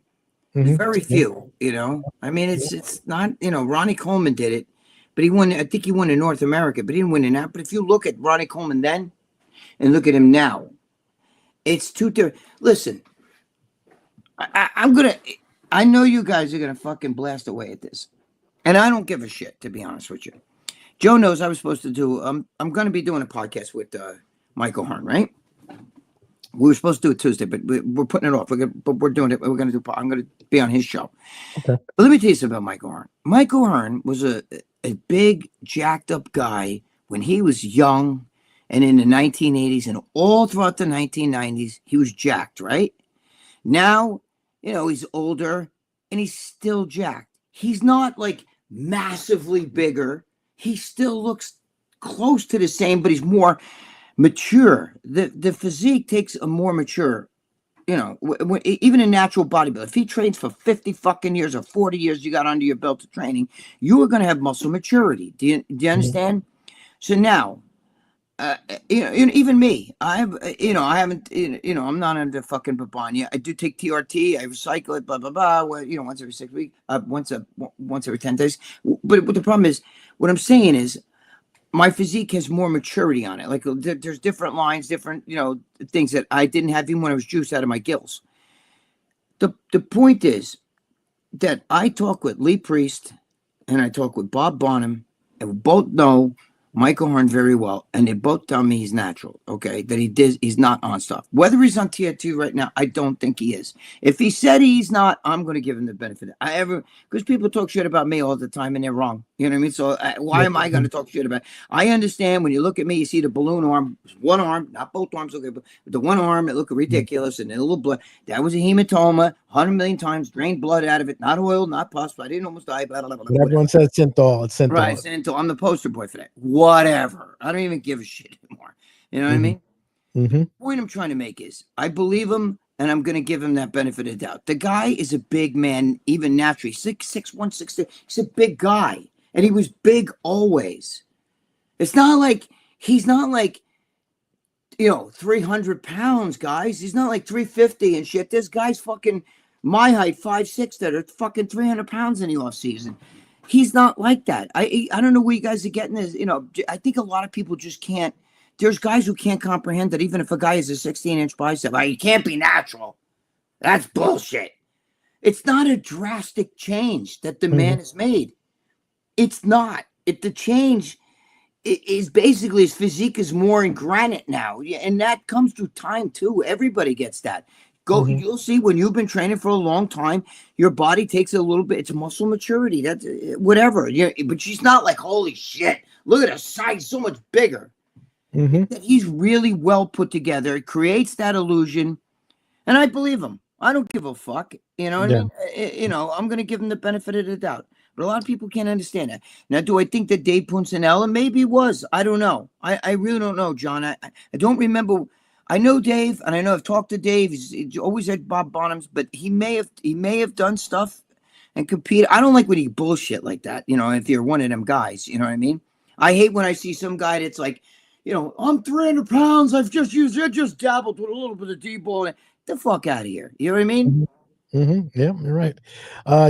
There's very few. You know, I mean, it's not. You know, Ronnie Coleman did it, but he won. I think he won in North America, but he didn't win in that. But if you look at Ronnie Coleman then, and look at him now, it's two different. Listen, I'm gonna. I know you guys are going to fucking blast away at this. And I don't give a shit, to be honest with you. Joe knows I was supposed to do, I'm going to be doing a podcast with Michael Hearn, right? We were supposed to do it Tuesday, but we're putting it off. But we're doing it. We're going to do, I'm going to be on his show. Okay. But let me tell you something about Michael Hearn. Michael Hearn was a big, jacked up guy when he was young and in the 1980s and all throughout the 1990s, he was jacked, right? Now, you know, he's older and he's still jacked. He's not like massively bigger. He still looks close to the same, but he's more mature. The physique takes a more mature, you know, even a natural bodybuilder. If he trains for 50 fucking years or 40 years, you got under your belt of training, you are going to have muscle maturity. Do you understand? So now, you know, even me, I haven't, you know, I'm not into fucking Babanya. I do take TRT. I recycle it, blah, blah, blah. You know, once every 6 weeks, once every 10 days. But the problem is, what I'm saying is, my physique has more maturity on it. Like there's different lines, different, you know, things that I didn't have even when I was juiced out of my gills. The point is that I talk with Lee Priest and I talk with Bob Bonham, and we both know Michael Horn very well, and they both tell me he's natural. Okay, that he's not on stuff. Whether he's on TNT right now, I don't think he is. If he said he's not, I'm going to give him the benefit. Because people talk shit about me all the time, and they're wrong. You know what I mean? So why am I going to talk shit about? I understand when you look at me, you see the balloon arm, one arm, not both arms, okay, but the one arm, it looked ridiculous, and a little blood. That was a hematoma, 100 million times, drained blood out of it, not oil, not pus. I didn't almost die. Blah, blah, blah, But everyone says synthol. It's synthol. Right, synthol. I'm the poster boy for that. Whatever. I don't even give a shit anymore. You know what I mean? The point I'm trying to make is I believe him, and I'm going to give him that benefit of the doubt. The guy is a big man, even naturally. 6'1", 6'2". He's a big guy, and he was big always. It's not like he's not like 300 pounds, guys. He's not like 350 and shit. This guy's fucking my height, 5'6", that are fucking 300 pounds in the off season. He's not like that. I don't know where you guys are getting this. I think a lot of people just can't. There's guys who can't comprehend that even if a guy has a 16-inch bicep, he can't be natural. That's bullshit. It's not a drastic change that the man has made. It's not. The change is basically his physique is more in granite now. And that comes through time too. Everybody gets that. You'll see when you've been training for a long time, your body takes a little bit. It's muscle maturity. That's whatever. Yeah, but she's not like, holy shit, look at her size, so much bigger. He's really well put together. It creates that illusion, and I believe him. I don't give a fuck. You know what I mean? I'm going to give him the benefit of the doubt. But a lot of people can't understand that. Now, do I think that Dave Punsanella maybe was? I don't know. I really don't know, John. I don't remember. I know Dave, and I know I've talked to Dave. He's always at Bob Bonham's, but he may have done stuff and compete. I don't like when he bullshit like that. If you're one of them guys, you know what I mean. I hate when I see some guy that's like, I'm 300 pounds. I just dabbled with a little bit of D-ball. Get the fuck out of here. You know what I mean? Yeah, you're right.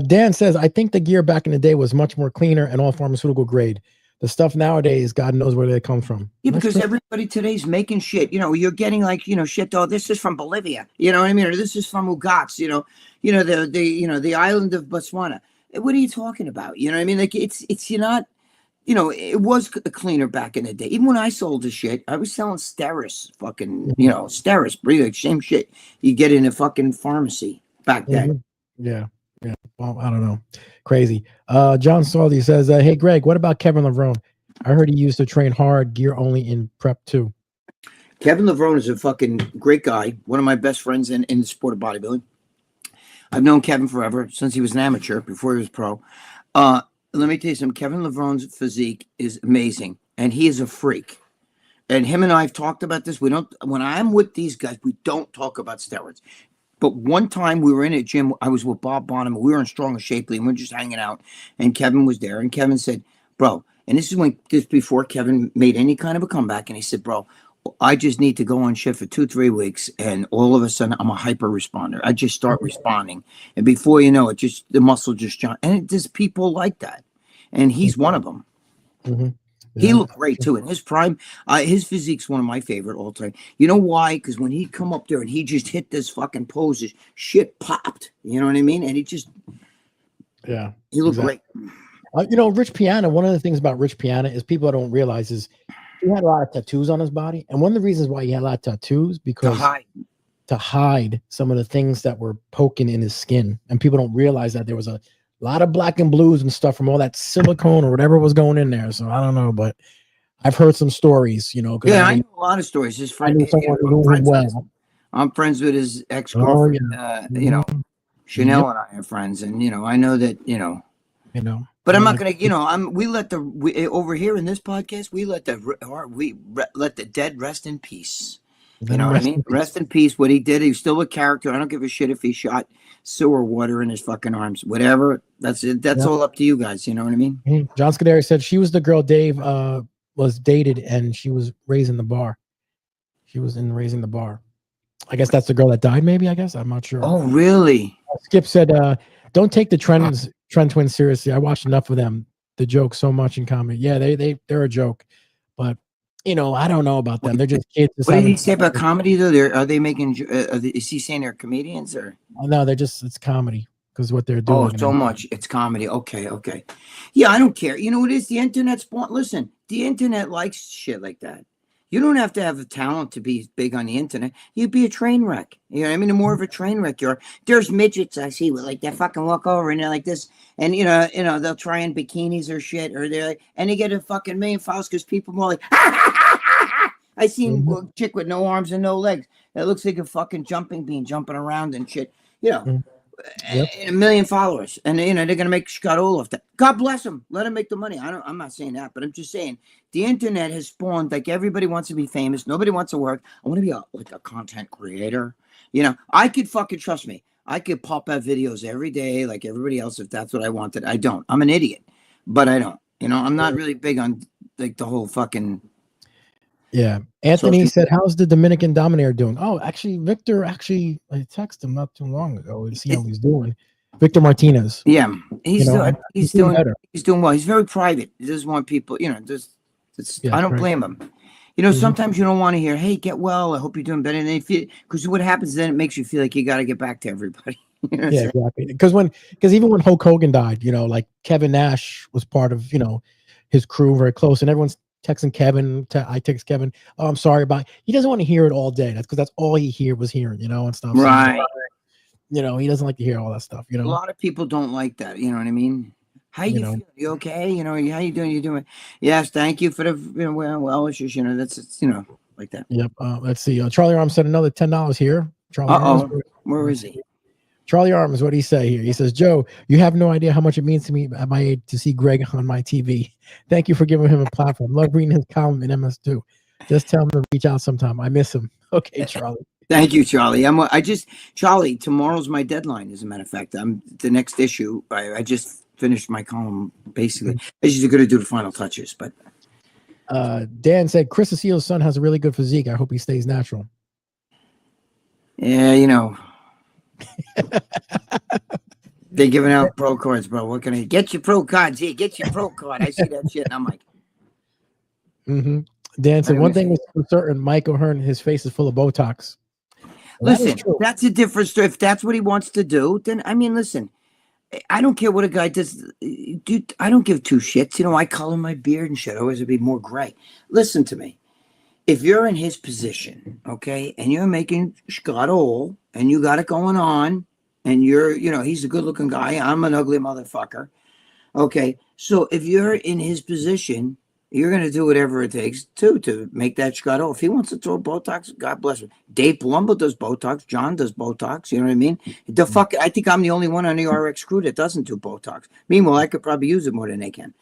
Dan says, I think the gear back in the day was much more cleaner and all pharmaceutical grade. The stuff nowadays, God knows where they come from. Yeah, because everybody today's making shit. You're getting like, shit. Oh, this is from Bolivia. You know what I mean? Or this is from Ugats. The island of Botswana. What are you talking about? You know what I mean? Like you're not. It was cleaner back in the day. Even when I sold the shit, I was selling Steris, fucking, Steris, like same shit you get in a fucking pharmacy back then. Yeah. Well, I don't know. Crazy. John Saldy says, hey, Greg, what about Kevin Levrone? I heard he used to train hard, gear only in prep too. Kevin Levrone is a fucking great guy. One of my best friends in the sport of bodybuilding. I've known Kevin forever, since he was an amateur, before he was pro. Let me tell you something. Kevin Levrone's physique is amazing, and he is a freak. And him and I have talked about this. When I'm with these guys, we don't talk about steroids. But one time we were in a gym, I was with Bob Bonham, and we were in Strong and Shapely, and we were just hanging out, and Kevin was there, and Kevin said, bro, and this is before Kevin made any kind of a comeback, and he said, bro, I just need to go on shift for 2-3 weeks, and all of a sudden I'm a hyper responder. I just start responding, and before you know it, just the muscle just jump. And there's people like that, and he's one of them. He looked great too in his prime. His physique's one of my favorite all time. You know why? Because when he'd come up there and he just hit this fucking poses, shit popped. You know what I mean? And he looked great. Rich Piana. One of the things about Rich Piana is people don't realize is he had a lot of tattoos on his body, and one of the reasons why he had a lot of tattoos because to hide some of the things that were poking in his skin, and people don't realize that there was a lot of black and blues and stuff from all that silicone or whatever was going in there. So I don't know, but I've heard some stories, I know a lot of stories. His friend, I'm friends with his ex-girlfriend. Chanel and I are friends, and I know that But I'm not gonna, we let over here in this podcast, we let the dead rest in peace. You know what I mean? Rest in peace. What he did, he's still a character. I don't give a shit if he shot sewer water in his fucking arms. Whatever. That's it. That's all up to you guys. You know what I mean? John Scuderi said she was the girl Dave was dated, and she was raising the bar. She was in Raising the Bar. I guess that's the girl that died, maybe, I guess. I'm not sure. Oh, really? Skip said, don't take the Trend Twins seriously. I watched enough of them. The joke so much in comedy. Yeah, they're a joke. But I don't know about them. They're just kids. What did he say about comedy though? Are they making? Is he saying they're comedians or? No, it's comedy because what they're doing. Oh, so much. It's comedy. Okay. Yeah, I don't care. You know what it is? The internet's born. Listen, the internet likes shit like that. You don't have to have a talent to be big on the internet. You'd be a train wreck. You know what I mean? The more of a train wreck you are. There's midgets I see with like they fucking walk over and they're like this, and they'll try in bikinis or shit, or they're like, and they get a fucking million followers because people more like I seen a chick with no arms and no legs. That looks like a fucking jumping bean jumping around and shit. Yep. And a million followers, and they're gonna make Scott off that. God bless them. Let them make the money. I'm not saying that, but I'm just saying the internet has spawned like everybody wants to be famous. Nobody wants to work. I want to be like a content creator. I could fucking trust me. I could pop out videos every day like everybody else if that's what I wanted. I don't. I'm an idiot, but I don't. I'm not really big on like the whole fucking. Yeah. Anthony said, how's the Dominican Dominator doing? Oh, actually, Victor, I texted him not too long ago to see how he's doing. Victor Martinez. Yeah. He's doing better. He's doing well. He's very private. He doesn't want people, I don't blame him. Sometimes you don't want to hear, hey, get well. I hope you're doing better. And because what happens then, it makes you feel like you got to get back to everybody. Yeah, exactly. Because even when Hulk Hogan died, like Kevin Nash was part of, his crew very close, and everyone's texting Kevin. I text Kevin. Oh, I'm sorry about. He doesn't want to hear it all day. That's because that's all he was hearing, and stuff. Right. So, he doesn't like to hear all that stuff. A lot of people don't like that. You know what I mean? How you feel? You okay? How you doing? You doing? Yes, thank you for the well wishes. That's like that. Yep. Let's see. Charlie Arms said another $10 here. Charlie Arms, where is he? Charlie Arms, what did he say here? He says, Joe, you have no idea how much it means to me at my age to see Greg on my TV. Thank you for giving him a platform. Love reading his column in MS2. Just tell him to reach out sometime. I miss him. Okay, Charlie. Thank you, Charlie. Charlie, tomorrow's my deadline, as a matter of fact. I'm the next issue. I just finished my column, basically. I just going to do the final touches, but. Dan said, Chris Aceo's son has a really good physique. I hope he stays natural. Yeah, they're giving out pro cards, bro. What can I get your pro cards here? Get your pro card. I see that shit, and I'm like, Dan said one thing is for certain: Mike O'Hearn, his face is full of Botox. Listen, that's a different story. If that's what he wants to do, then listen. I don't care what a guy does. Dude, I don't give two shits. I color my beard and shit. I always would be more gray. Listen to me. If you're in his position, okay, and you're making Scott and you got it going on, and you're, he's a good looking guy. I'm an ugly motherfucker. Okay. So if you're in his position, you're going to do whatever it takes to make that Scott. If he wants to throw Botox, God bless him. Dave Palumbo does Botox. John does Botox. You know what I mean? I think I'm the only one on the RX crew that doesn't do Botox. Meanwhile, I could probably use it more than they can.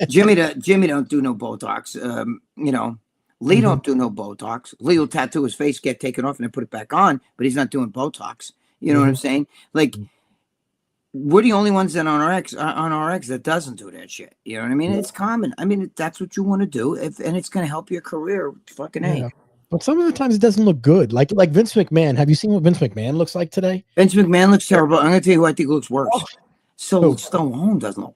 Jimmy don't do no Botox. Lee don't do no Botox. Lee will tattoo his face, get taken off, and then put it back on, but he's not doing Botox. You know what I'm saying? Like, we're the only ones that on RX that doesn't do that shit. You know what I mean? It's common. If that's what you want to do, and it's going to help your career, fucking A. But some of the times it doesn't look good. Like Vince McMahon. Have you seen what Vince McMahon looks like today? Vince McMahon looks terrible. I'm going to tell you who I think looks worse. So Stallone doesn't look.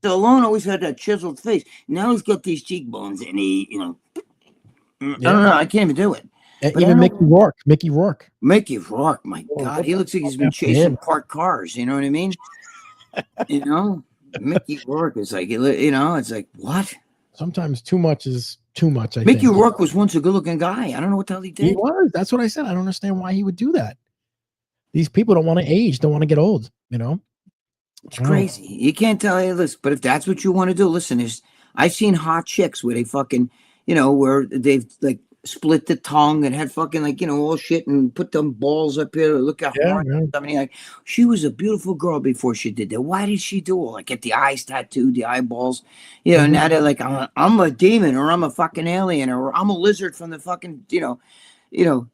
Stallone always had that chiseled face. Now he's got these cheekbones, and I don't know. I can't even do it. Even Mickey Rourke. My God, he looks like he's been chasing parked cars. You know what I mean? Mickey Rourke is like, it's like, what? Sometimes too much is too much. Mickey Rourke was once a good-looking guy. I don't know what the hell he did. He was. That's what I said. I don't understand why he would do that. These people don't want to age, don't want to get old. It's crazy. You can't tell this, but if that's what you want to do, listen. I've seen hot chicks where they fucking, where they've like split the tongue and had fucking like all shit and put them balls up here. Look how hard. Like, she was a beautiful girl before she did that. Why did she do it? Like get the eyes tattooed, the eyeballs. Now they're like, I'm a demon, or I'm a fucking alien, or I'm a lizard from the fucking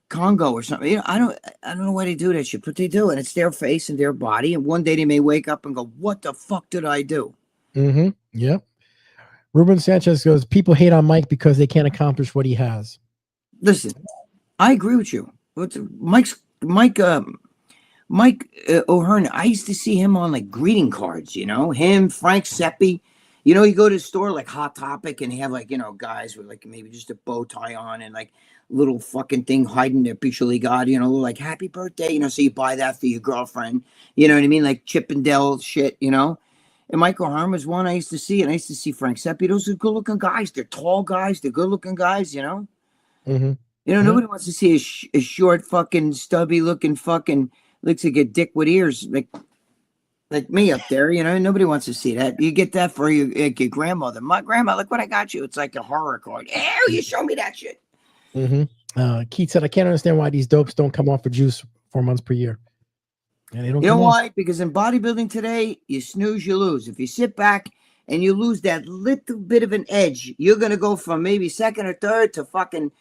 Congo or something. I don't know why they do that shit, but they do, and it's their face and their body. And one day they may wake up and go, "What the fuck did I do?" Yep. Ruben Sanchez goes, people hate on Mike because they can't accomplish what he has. Listen, I agree with you. Mike O'Hearn. I used to see him on like greeting cards. Him, Frank Seppi. You go to the store like Hot Topic, and they have like guys with like maybe just a bow tie on and like little fucking thing hiding their picture God, like happy birthday, so you buy that for your girlfriend, you know what I mean? Like Chippendale shit, And Michael Harm was one I used to see, and I used to see Frank Seppi. Those are good-looking guys. They're tall guys. They're good-looking guys, you know? Mm-hmm. You know, nobody wants to see a short, fucking, stubby-looking fucking, looks like a dick with ears, like me up there, you know? Nobody wants to see that. You get that for your grandmother. My grandma, look what I got you. It's like a horror card. Ew, you show me that shit. Mm-hmm. Keith said, I can't understand why these dopes don't come off for juice 4 months per year. And they don't You know come why? off. Because in bodybuilding today, you snooze, you lose. If you sit back and you lose that little bit of an edge, you're going to go from maybe second or third to fucking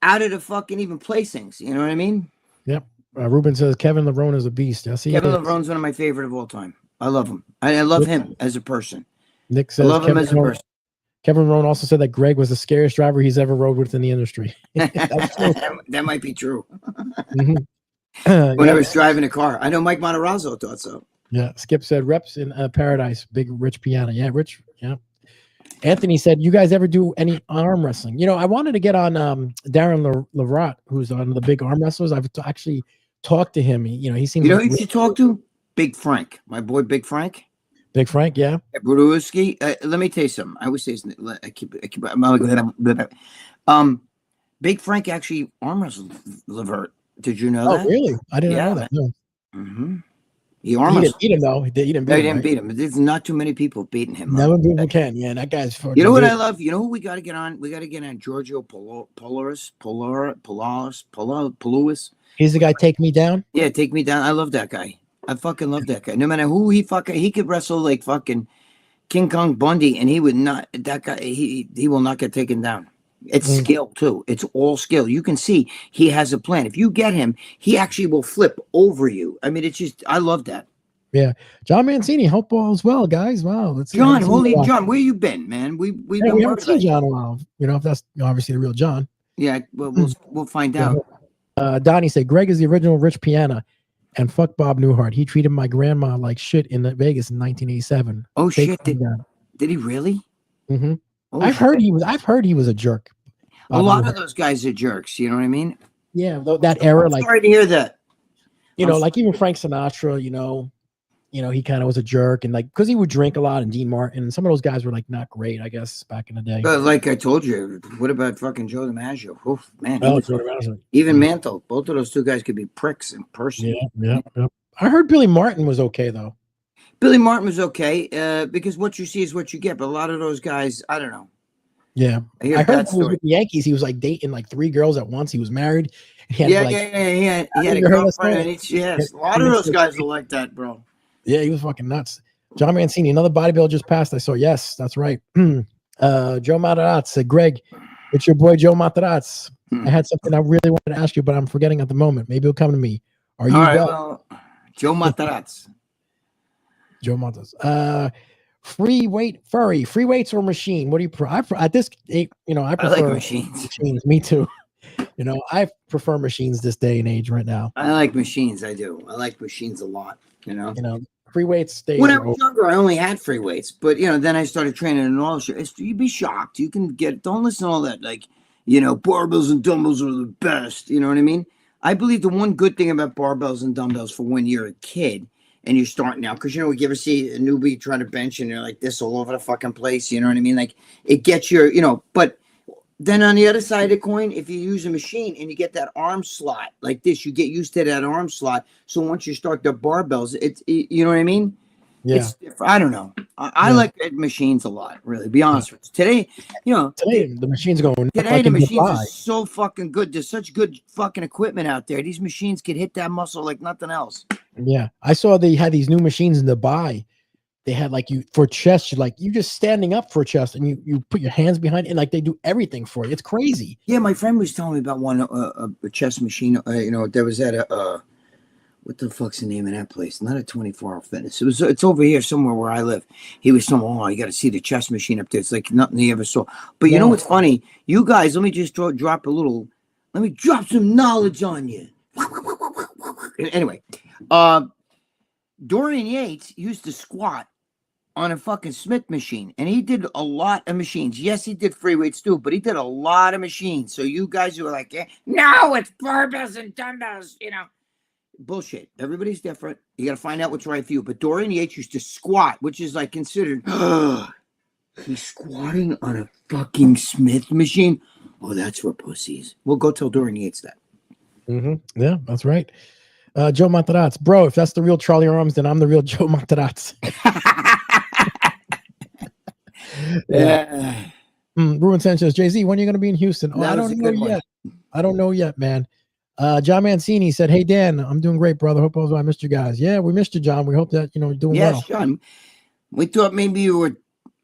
out of the fucking even placings. You know what I mean? Yep. Ruben says Kevin Levrone is a beast. Yes, Kevin Lerone's one of my favorite of all time. I love him. I love him as a person. Nick I says love him as a person. Kevin Levrone also said that Greg was the scariest driver he's ever rode with in the industry. That might be true. Mm-hmm. When I was driving a car, I know Mike Matarazzo thought so. Yeah. Skip said reps in Paradise, big Rich piano. Yeah, Rich. Yeah. Anthony said, you guys ever do any arm wrestling? You know, I wanted to get on Darren Leverott, who's on the big arm wrestlers. I've actually talked to him. He seems. You know who you should talk to? Big Frank, my boy, Big Frank. Big Frank, yeah. Brudowski. Let me tell you something. I always say his name. Big Frank actually arm wrestled Levert. Did you know that? Oh, really? I didn't know that. No. Mm-hmm. He arm didn't beat him though. He didn't beat him. There's not too many people beating him. Never people can. Yeah, that guy's. You know what I love? You know who we got to get on? We got to get on Giorgio Polaris. He's the guy. Take me down. Yeah, take me down. I love that guy. I fucking love that guy. No matter who he could wrestle like fucking King Kong Bundy, and he would not. That guy, he will not get taken down. It's skill too. It's all skill. You can see he has a plan. If you get him, he actually will flip over you. I mean, it's just, I love that. Yeah, John Mancini, hope all is well, guys. Wow, John, John, where you been, man? We haven't seen John in a while. You know, if that's obviously the real John. Yeah, well, we'll find out. Donnie said Greg is the original Rich Piana, and fuck Bob Newhart. He treated my grandma like shit in Vegas in 1987. Oh shit! Did he really? Mm-hmm. Oh, I've heard he was a jerk. A lot of those guys are jerks. You know what I mean? Yeah, that era. I'm sorry to hear that. You know, like even Frank Sinatra. You know, he kind of was a jerk, and like because he would drink a lot, and Dean Martin, and some of those guys were like not great, I guess, back in the day. Like I told you, what about fucking Joe DiMaggio? Oof, man, Joe DiMaggio. Even Mantle. Both of those two guys could be pricks in person. Yeah. I heard Billy Martin was okay though. Billy Martin was okay because what you see is what you get. But a lot of those guys, I don't know. Yeah, I heard he was with the Yankees. He was like dating like 3 girls at once. He was married. He had a girlfriend. Yes, a lot of those guys are like that, bro. Yeah, he was fucking nuts. John Mancini, another bodybuilder just passed. I saw. Yes, that's right. Joe Matarazzo said, Greg, it's your boy Joe Matarazzo. I had something I really wanted to ask you, but I'm forgetting at the moment. Maybe it'll come to me. Are you well, Joe Matarazzo? Joe Matarazzo. Free weights or machine? What do you prefer? At this, I prefer like machines. Me too. I prefer machines this day and age right now. I like machines. I do. I like machines a lot. Free weights. When I was younger, I only had free weights, but then I started training in all shit. You'd be shocked. You can don't listen to all that. Like, barbells and dumbbells are the best. You know what I mean? I believe the one good thing about barbells and dumbbells for when you're a kid and you're starting out, because you ever see a newbie trying to bench and they're like this all over the fucking place. You know what I mean? Like it gets your, but then on the other side of the coin, if you use a machine and you get that arm slot like this, you get used to that arm slot. So once you start the barbells, you know what I mean? Yeah. I don't know. I like machines a lot, really, be honest with you. Today, the machines going. Today, the machines are so fucking good. There's such good fucking equipment out there. These machines can hit that muscle like nothing else. Yeah. I saw they had these new machines in Dubai. They had for chest, you just standing up for chest and you put your hands behind it and they do everything for you. It's crazy. Yeah, my friend was telling me about one a chest machine. There was at what the fuck's the name of that place? Not a 24-hour fitness. It's over here somewhere where I live. He was telling me, you got to see the chest machine up there. It's like nothing he ever saw. But you know what's funny? You guys, let me just drop some knowledge on you. Anyway, Dorian Yates used to squat on a fucking Smith machine, and he did a lot of machines. Yes, he did free weights too, but he did a lot of machines. So you guys who are like, no, it's barbells and dumbbells, bullshit. Everybody's different. You got to find out what's right for you. But Dorian Yates used to squat, which is like considered. He's squatting on a fucking Smith machine. Oh, that's for pussies. We'll go tell Dorian Yates that. Yeah, that's right. Joe Matarazzo, bro. If that's the real Charlie Arms, then I'm the real Joe Matarazzo. Yeah. Ruben Sanchez, Jay-Z, when are you going to be in Houston? Oh, That I was don't a know good one. yet. I don't know yet, man. John Mancini said, "Hey Dan, I'm doing great, brother. Hope I missed you guys. Yeah, we missed you, John. We hope that you're doing well. Yes, John. We thought maybe you were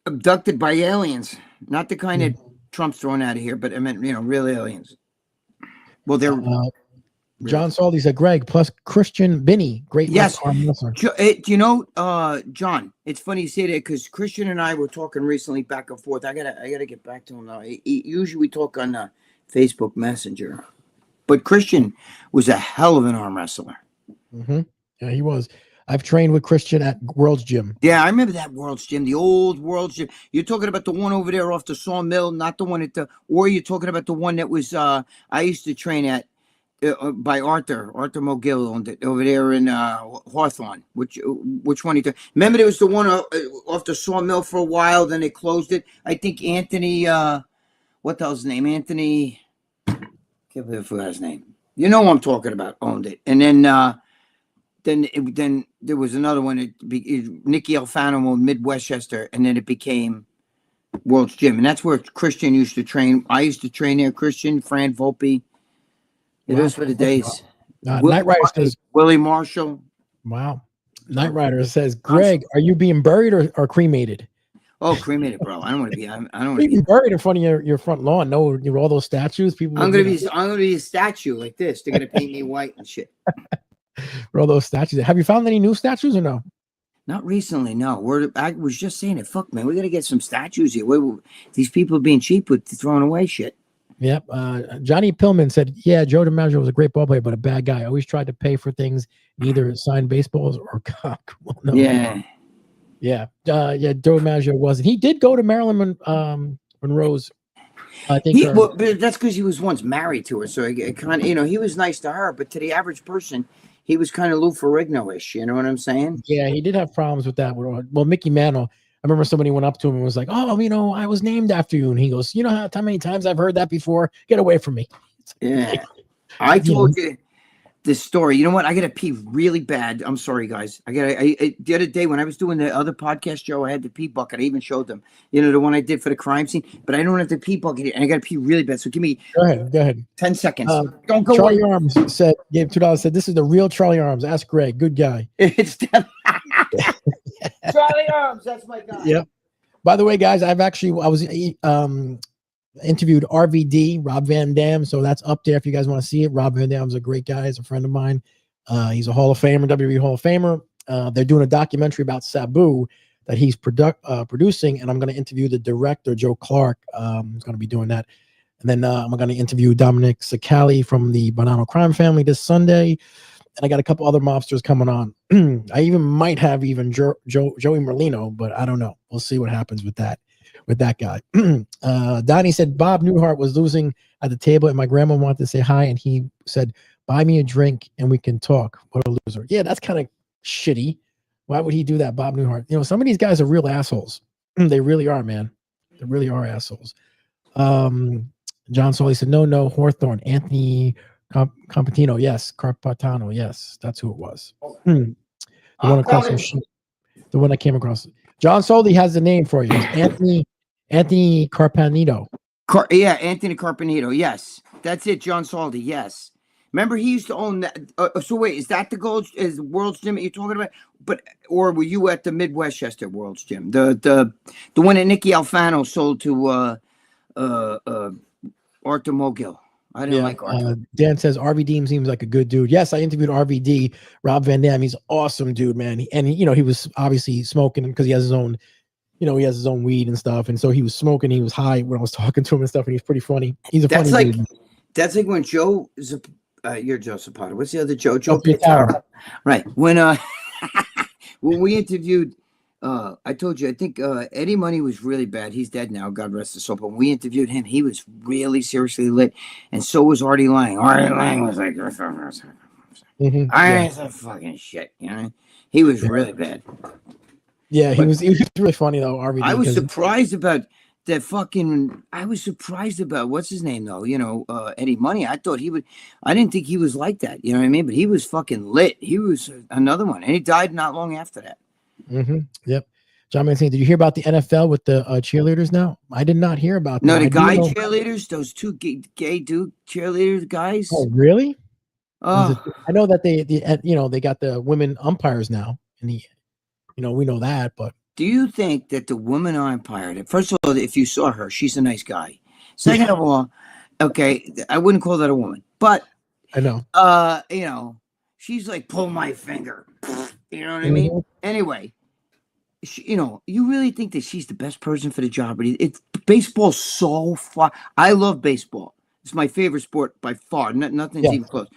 abducted by aliens, not the kind that Trump's throwing out of here, but I meant real aliens. Well, they're John Saldy said, Greg plus Christian Binney, great yes. arm wrestler. John, it's funny you say that because Christian and I were talking recently back and forth. I gotta get back to him now. Usually we talk on Facebook Messenger, but Christian was a hell of an arm wrestler. Yeah, he was. I've trained with Christian at World's Gym. Yeah, I remember that World's Gym, the old World's Gym. You're talking about the one over there off the Sawmill, not the one or you're talking about the one that was I used to train at by Arthur Mogill owned it over there in Hawthorne. Which one you took? Remember there was the one off the Sawmill for a while, then they closed it. I think Anthony, what the hell's his name? Anthony, can't believe I forgot his name. You know what I'm talking about, owned it. And then there was another one. Nicky Alfano owned Mid-Westchester, and then it became World's Gym. And that's where Christian used to train. I used to train there. Christian, Fran Volpe. Those were the days. Night Rider says, Willie Marshall. Wow. Night Rider says, Greg, are you being buried or cremated? Oh, cremated, bro. I don't want to be. I don't want to be buried in front of your front lawn. No, all those statues. People. I'm gonna be a statue like this. They're gonna paint me white and shit. For all those statues. Have you found any new statues or no? Not recently, no. I was just saying it. Fuck, man, we gotta get some statues here. These people are being cheap with throwing away shit. Yep. Johnny Pillman said, "Yeah, Joe DiMaggio was a great ball player, but a bad guy. Always tried to pay for things, neither signed baseballs or cock." Well, no, yeah. Yeah. Joe DiMaggio wasn't. He did go to Marilyn Monroe's. I think. But that's because he was once married to her, so it kind of, he was nice to her, but to the average person, he was kind of Lou Ferrigno-ish. You know what I'm saying? Yeah, he did have problems with that. Well, Mickey Mantle. I remember somebody went up to him and was like, "Oh, I was named after you." And he goes, "You know how many times I've heard that before? Get away from me." Yeah. I told you this story. You know what? I got to pee really bad. I'm sorry, guys. The other day when I was doing the other podcast, Joe, I had the pee bucket. I even showed them, the one I did for the crime scene, but I don't have the pee bucket and I got to pee really bad. So give me go ahead. 10 seconds. Don't go Charlie away. Arms gave $2, said, "This is the real Charlie Arms. Ask Greg. Good guy." It's Charlie Arms. That's my guy. Yep. By the way, guys, I was interviewed RVD, Rob Van Dam. So that's up there if you guys want to see it. Rob Van Dam's a great guy. He's a friend of mine. He's a Hall of Famer, WWE Hall of Famer. They're doing a documentary about Sabu that he's producing, and I'm going to interview the director, Joe Clark. He's going to be doing that. And then I'm going to interview Dominic Sicali from the Bonanno crime family this Sunday. And I got a couple other mobsters coming on. I might have Joey Merlino, but I don't know. We'll see what happens with that guy. Donnie said Bob Newhart was losing at the table and my grandma wanted to say hi. And he said, "Buy me a drink and we can talk." What a loser. Yeah, that's kind of shitty. Why would he do that, Bob Newhart? Some of these guys are real assholes. They really are, man. They really are assholes. John Soley said, no, Hawthorne, Anthony Compatino, yes. Carpatano, yes. That's who it was. The one I came across. John Soley has the name for you. Anthony Carpanito. Anthony Carpanito. Yes, that's it. John Soldy. Yes. Remember, he used to own that. So wait, is that is World's Gym that you're talking about? Or were you at the Mid-Westchester World's Gym? The one that Nicky Alfano sold to Arthur Mogill. I didn't like Arthur. Dan says RVD seems like a good dude. Yes, I interviewed RVD, Rob Van Dam. He's an awesome dude, man. He was obviously smoking because he has his own, he has his own weed and stuff. And so he was smoking. He was high when I was talking to him and stuff. And he's pretty funny. He's a funny dude. That's like when you're Joe Zapata. What's the other Joe? Joe Pietaro. Right. When when we interviewed, I told you, I think Eddie Money was really bad. He's dead now, God rest his soul. But when we interviewed him, he was really seriously lit, and so was Artie Lang. Artie Lang was like, I said fucking shit. You know, he was really bad. Yeah, he was really funny though. RVD. I was surprised about that fucking. I was surprised about what's his name though. You know, Eddie Money. I thought he would. I didn't think he was like that. You know what I mean? But he was fucking lit. He was another one, and he died not long after that. Yep. John Mancini, did you hear about the NFL with the cheerleaders now? I did not hear about that. No, the guy cheerleaders, those two gay dude cheerleaders guys. Oh, really? I know that they got the women umpires now, and we know that. But do you think that the woman umpire? First of all, if you saw her, she's a nice guy. Second of all, okay, I wouldn't call that a woman, but I know. She's like, pull my finger. You know what I mean? Anyway. You really think that she's the best person for the job? But it's baseball so far. I love baseball. It's my favorite sport by far. Nothing's even close.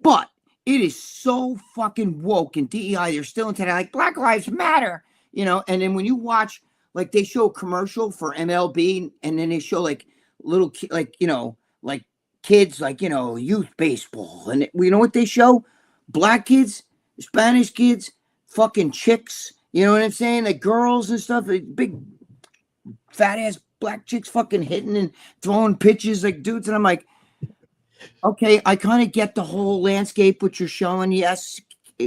But it is so fucking woke and DEI. They're still into that, like Black Lives Matter. And then when you watch, like they show a commercial for MLB, and then they show like little like kids, like youth baseball, and you know what they show? Black kids, Spanish kids, fucking chicks. You know what I'm saying? Like girls and stuff, like big fat ass black chicks fucking hitting and throwing pitches like dudes. And I'm like, okay, I kind of get the whole landscape, what you're showing. Yes,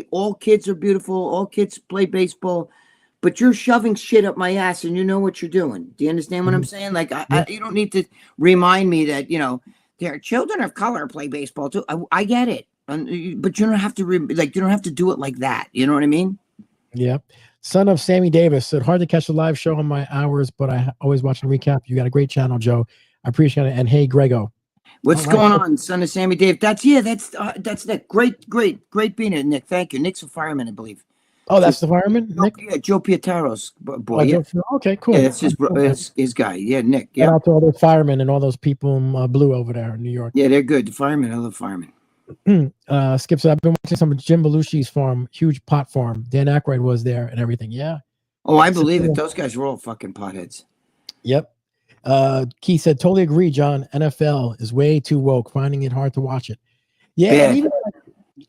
all kids are beautiful. All kids play baseball, but you're shoving shit up my ass and you know what you're doing. Do you understand what I'm saying? Like, you don't need to remind me that, there are children of color play baseball too. I get it. But you don't have to, you don't have to do it like that. You know what I mean? Yeah. Son of Sammy Davis said, hard to catch a live show on my hours, but I always watch a recap. You got a great channel, Joe. I appreciate it. And hey, Grego. What's going on, son of Sammy Davis? That's Nick. Great being here, Nick. Thank you. Nick's a fireman, I believe. Oh, that's the fireman, Nick? Yeah, Joe Pietaro's boy. Okay, cool. Yeah, that's his guy. Yeah, Nick. Yeah. Shout out to all those firemen and all those people in blue over there in New York. Yeah, they're good. The firemen, I love firemen. Skip said, I've been watching some of Jim Belushi's farm, huge pot farm. Dan Aykroyd was there and everything. Yeah. Oh, I believe it. Those guys were all fucking potheads. Yep. Keith said, totally agree, John. NFL is way too woke, finding it hard to watch it. Yeah.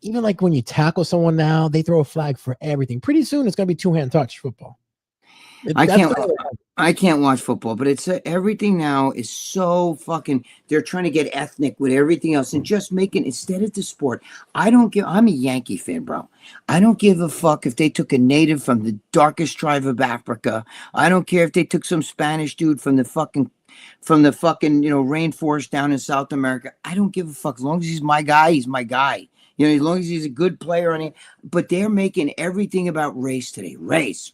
Even like when you tackle someone now, they throw a flag for everything. Pretty soon it's going to be two-hand touch football. I can't watch football, but it's everything now is so fucking. They're trying to get ethnic with everything else and just making instead of the sport. I'm a Yankee fan, bro. I don't give a fuck if they took a native from the darkest tribe of Africa. I don't care if they took some Spanish dude from the fucking rainforest down in South America. I don't give a fuck. As long as he's my guy, he's my guy. As long as he's a good player. But they're making everything about race today. Race.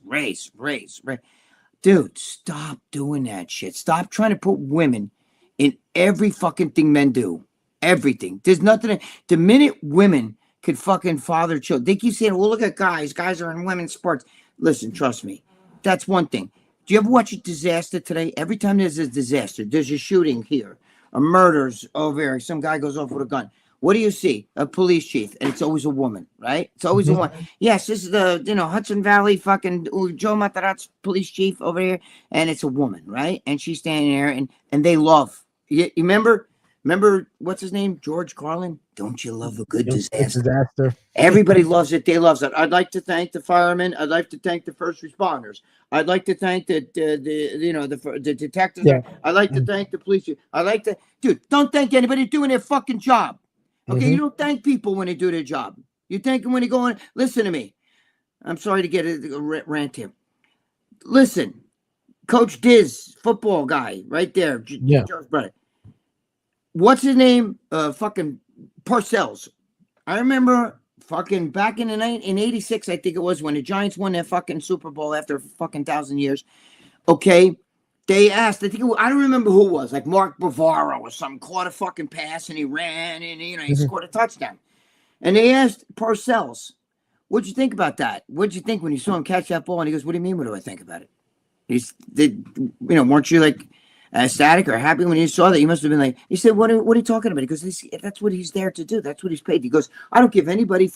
Dude, stop doing that shit. Stop trying to put women in every fucking thing men do. Everything. There's nothing. The minute women could fucking father children, they keep saying, well, look at guys. Guys are in women's sports. Listen, trust me. That's one thing. Do you ever watch a disaster today? Every time there's a disaster, there's a shooting here, a murder's over here, some guy goes off with a gun. What do you see? A police chief, and it's always a woman, right? It's always a woman. Yes, this is the Hudson Valley fucking Joe Mataraz's police chief over here, and it's a woman, right? And she's standing there, and they love. You remember what's his name? George Carlin. Don't you love a good disaster? Everybody loves it. They love it. I'd like to thank the firemen. I'd like to thank the first responders. I'd like to thank the detectives. Yeah. I'd like to thank the police. Dude, don't thank anybody doing their fucking job. Okay, you don't thank people when they do their job. You thank them when they go in. Listen to me. I'm sorry to get a rant here. Listen, Coach Diz, football guy, right there. Yeah. Joe's brother. What's his name? Fucking Parcells. I remember fucking back in 86, I think it was, when the Giants won their fucking Super Bowl after fucking 1,000 years. Okay. They asked, I don't remember who it was, like Mark Bavaro or something, caught a fucking pass and he ran and he scored a touchdown. And they asked Parcells, what'd you think about that? What'd you think when you saw him catch that ball? And he goes, what do you mean, what do I think about it? Weren't you like ecstatic or happy when you saw that? You must have been like, he said, what are you talking about? He goes, that's what he's there to do. That's what he's paid. He goes, I don't give anybody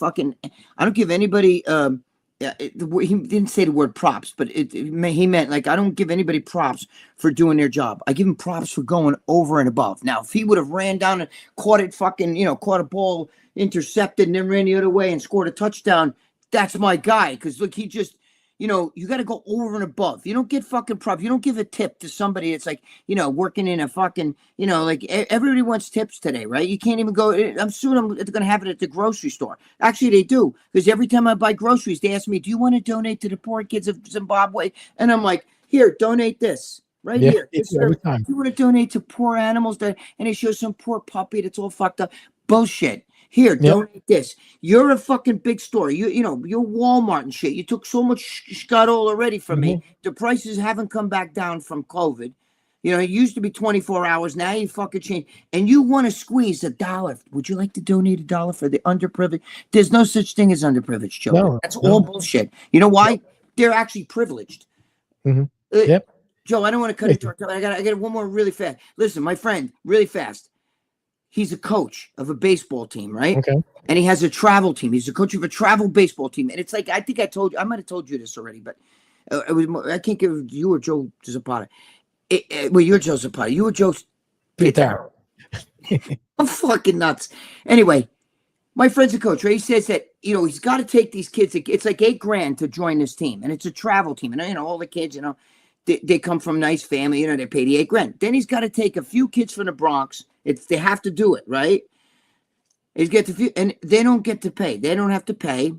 Yeah, he didn't say the word props, but he meant like, I don't give anybody props for doing their job. I give him props for going over and above. Now, if he would have ran down and caught it caught a ball, intercepted, and then ran the other way and scored a touchdown, that's my guy. Because look, he just, you got to go over and above. You don't get fucking props. You don't give a tip to somebody that's like, working in a fucking, like everybody wants tips today, right? You can't even go. I'm going to have it at the grocery store. Actually, they do. Because every time I buy groceries, they ask me, do you want to donate to the poor kids of Zimbabwe? And I'm like, here, donate this. Right here. Every time. You want to donate to poor animals and they show some poor puppy that's all fucked up. Bullshit. Here, donate this. You're a fucking big store. You're Walmart and shit. You took so much scuttle already from me. The prices haven't come back down from COVID. It used to be 24 hours. Now you fucking change. And you want to squeeze $1. Would you like to donate $1 for the underprivileged? There's no such thing as underprivileged children. No, that's all bullshit. You know why? They're actually privileged. Joe, I don't want to cut it short. I got one more really fast. Listen, my friend, really fast. He's a coach of a baseball team, right? Okay. And he has a travel team. He's a coach of a travel baseball team. And it's like, I think I might have told you this already, but I can't give you or Joe Zapata. Well, you're Joe Zapata. You were Joe Pitaro. I'm fucking nuts. Anyway, my friend's a coach, right? He says that, he's got to take these kids. It's like $8,000 to join this team. And it's a travel team. And, all the kids, they come from nice family, they pay the $8,000. Then he's got to take a few kids from the Bronx. They have to do it, right? And they don't get to pay. They don't have to pay.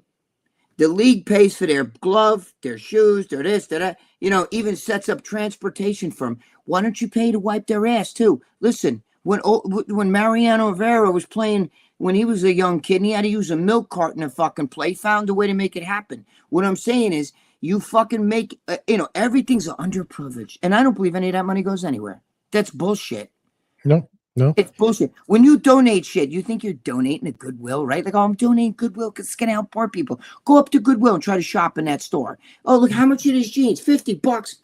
The league pays for their glove, their shoes, their this, their that. Even sets up transportation for them. Why don't you pay to wipe their ass too? Listen, when Mariano Rivera was playing, when he was a young kid, and he had to use a milk carton to fucking play, found a way to make it happen. What I'm saying is, you fucking make, everything's underprivileged, and I don't believe any of that money goes anywhere. That's bullshit. No. It's bullshit. When you donate shit, you think you're donating to Goodwill, right? Like, I'm donating Goodwill because it's going to help poor people. Go up to Goodwill and try to shop in that store. Oh, look, how much are these jeans? $50.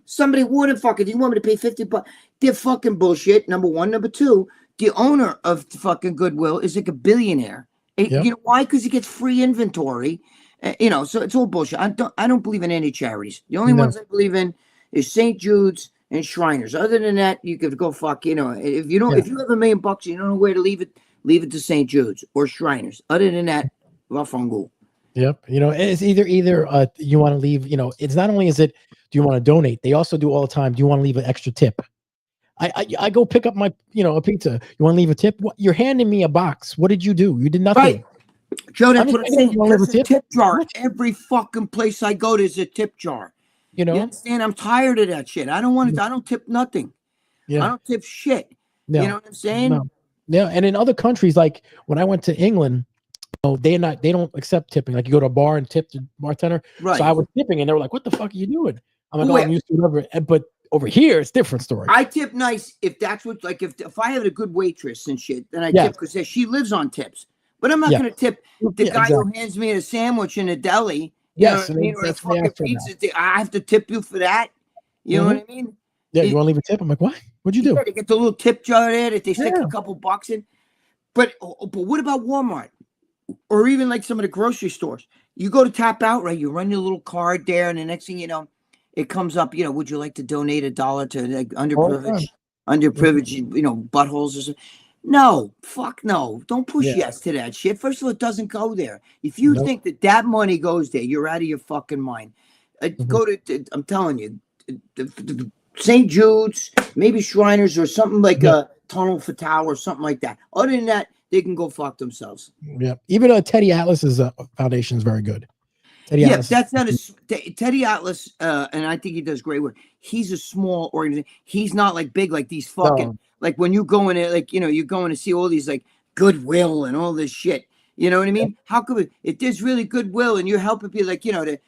Somebody wouldn't fucking, do you want me to pay $50? They're fucking bullshit, number one. Number two, the owner of the fucking Goodwill is like a billionaire. You know why? Because he gets free inventory. So it's all bullshit. I don't believe in any charities. The only ones I believe in is St. Jude's and Shriners. Other than that, you could go fuck. If you have $1 million, you don't know where to leave it to St. Jude's or Shriners. Other than that, Rafangu. Yep. It's either you want to leave. It's not only is it, do you want to donate? They also do all the time. Do you want to leave an extra tip? I go pick up my a pizza. You want to leave a tip? What, you're handing me a box. What did you do? You did nothing. Right. Joe, that's what I'm saying. There's a tip jar. Every fucking place I go, there's a tip jar. You understand? I'm tired of that shit. I don't want to. I don't tip nothing. I don't tip shit. No. You know what I'm saying? No. Yeah. And in other countries, like when I went to England, they don't accept tipping. Like you go to a bar and tip the bartender. Right. So I was tipping, and they were like, "What the fuck are you doing?" I'm like, I'm used to whatever. But over here, it's a different story. I tip nice if that's what, like, if I have a good waitress and shit, then I tip because she lives on tips. But I'm not going to tip the guy who hands me a sandwich in a deli. You know what I mean? Or a fucking pizza. I have to tip you for that. You know what I mean? Yeah, you want to leave a tip? I'm like, what? What'd you do? They get the little tip jar there that they stick a couple bucks in. But what about Walmart? Or even like some of the grocery stores? You go to tap out, right? You run your little card there, and the next thing you know, it comes up, would you like to donate $1 to like underprivileged, buttholes or something? No, fuck no. Don't push yes to that shit. First of all, it doesn't go there. If you think that money goes there, you're out of your fucking mind. Go to, I'm telling you, St. Jude's, maybe Shriners or something like a Tunnel Fatale or something like that. Other than that, they can go fuck themselves. Yeah. Even Teddy Atlas's foundation is very good. Atlas. That's not Teddy Atlas, and I think he does great work. He's a small organization. He's not like big like these fucking like when you go in it, like you're going to see all these like Goodwill and all this shit. You know what I mean? How could we, if there's really Goodwill and you're helping people like the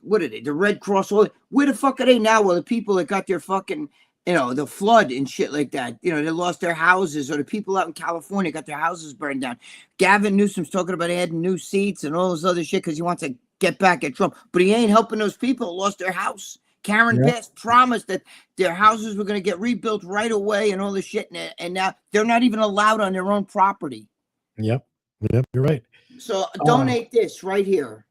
what are they? The Red Cross. Where the fuck are they now? Well, the people that got their fucking the flood and shit like that. They lost their houses, or the people out in California got their houses burned down. Gavin Newsom's talking about adding new seats and all this other shit because he wants to get back at Trump, but he ain't helping those people who lost their house. Karen Bass promised that their houses were going to get rebuilt right away and all this shit, and now they're not even allowed on their own property. Yep, you're right. So donate this right here.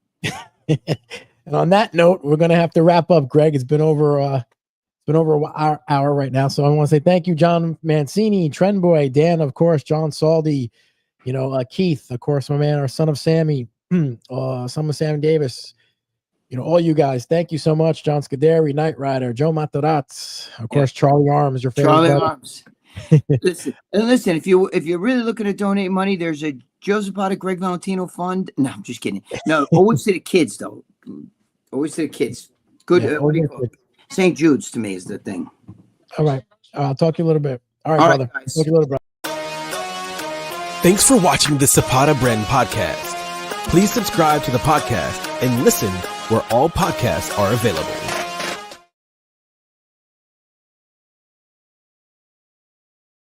And on that note, we're going to have to wrap up, Greg. It's been over our hour right now. So I want to say thank you, John Mancini, Trendboy, Dan, of course, John Saldi, Keith, of course, my man, our son of Sammy, son of Sam Davis, all you guys. Thank you so much. John Scuderi, Knight Rider, Joe Matarazz, of course, Charlie Arms, your favorite Charlie brother. Arms. Listen, if you're really looking to donate money, there's a Joe Zapata Gregg Valentino fund. No, I'm just kidding. No, always to the kids though. Always to the kids. Good. Yeah, What do you call it? St. Jude's to me is the thing. All right. I'll talk to you a little bit. All right, brother. Guys. Talk to you a little, brother. Thanks for watching the Zapata Brand Podcast. Please subscribe to the podcast and listen where all podcasts are available.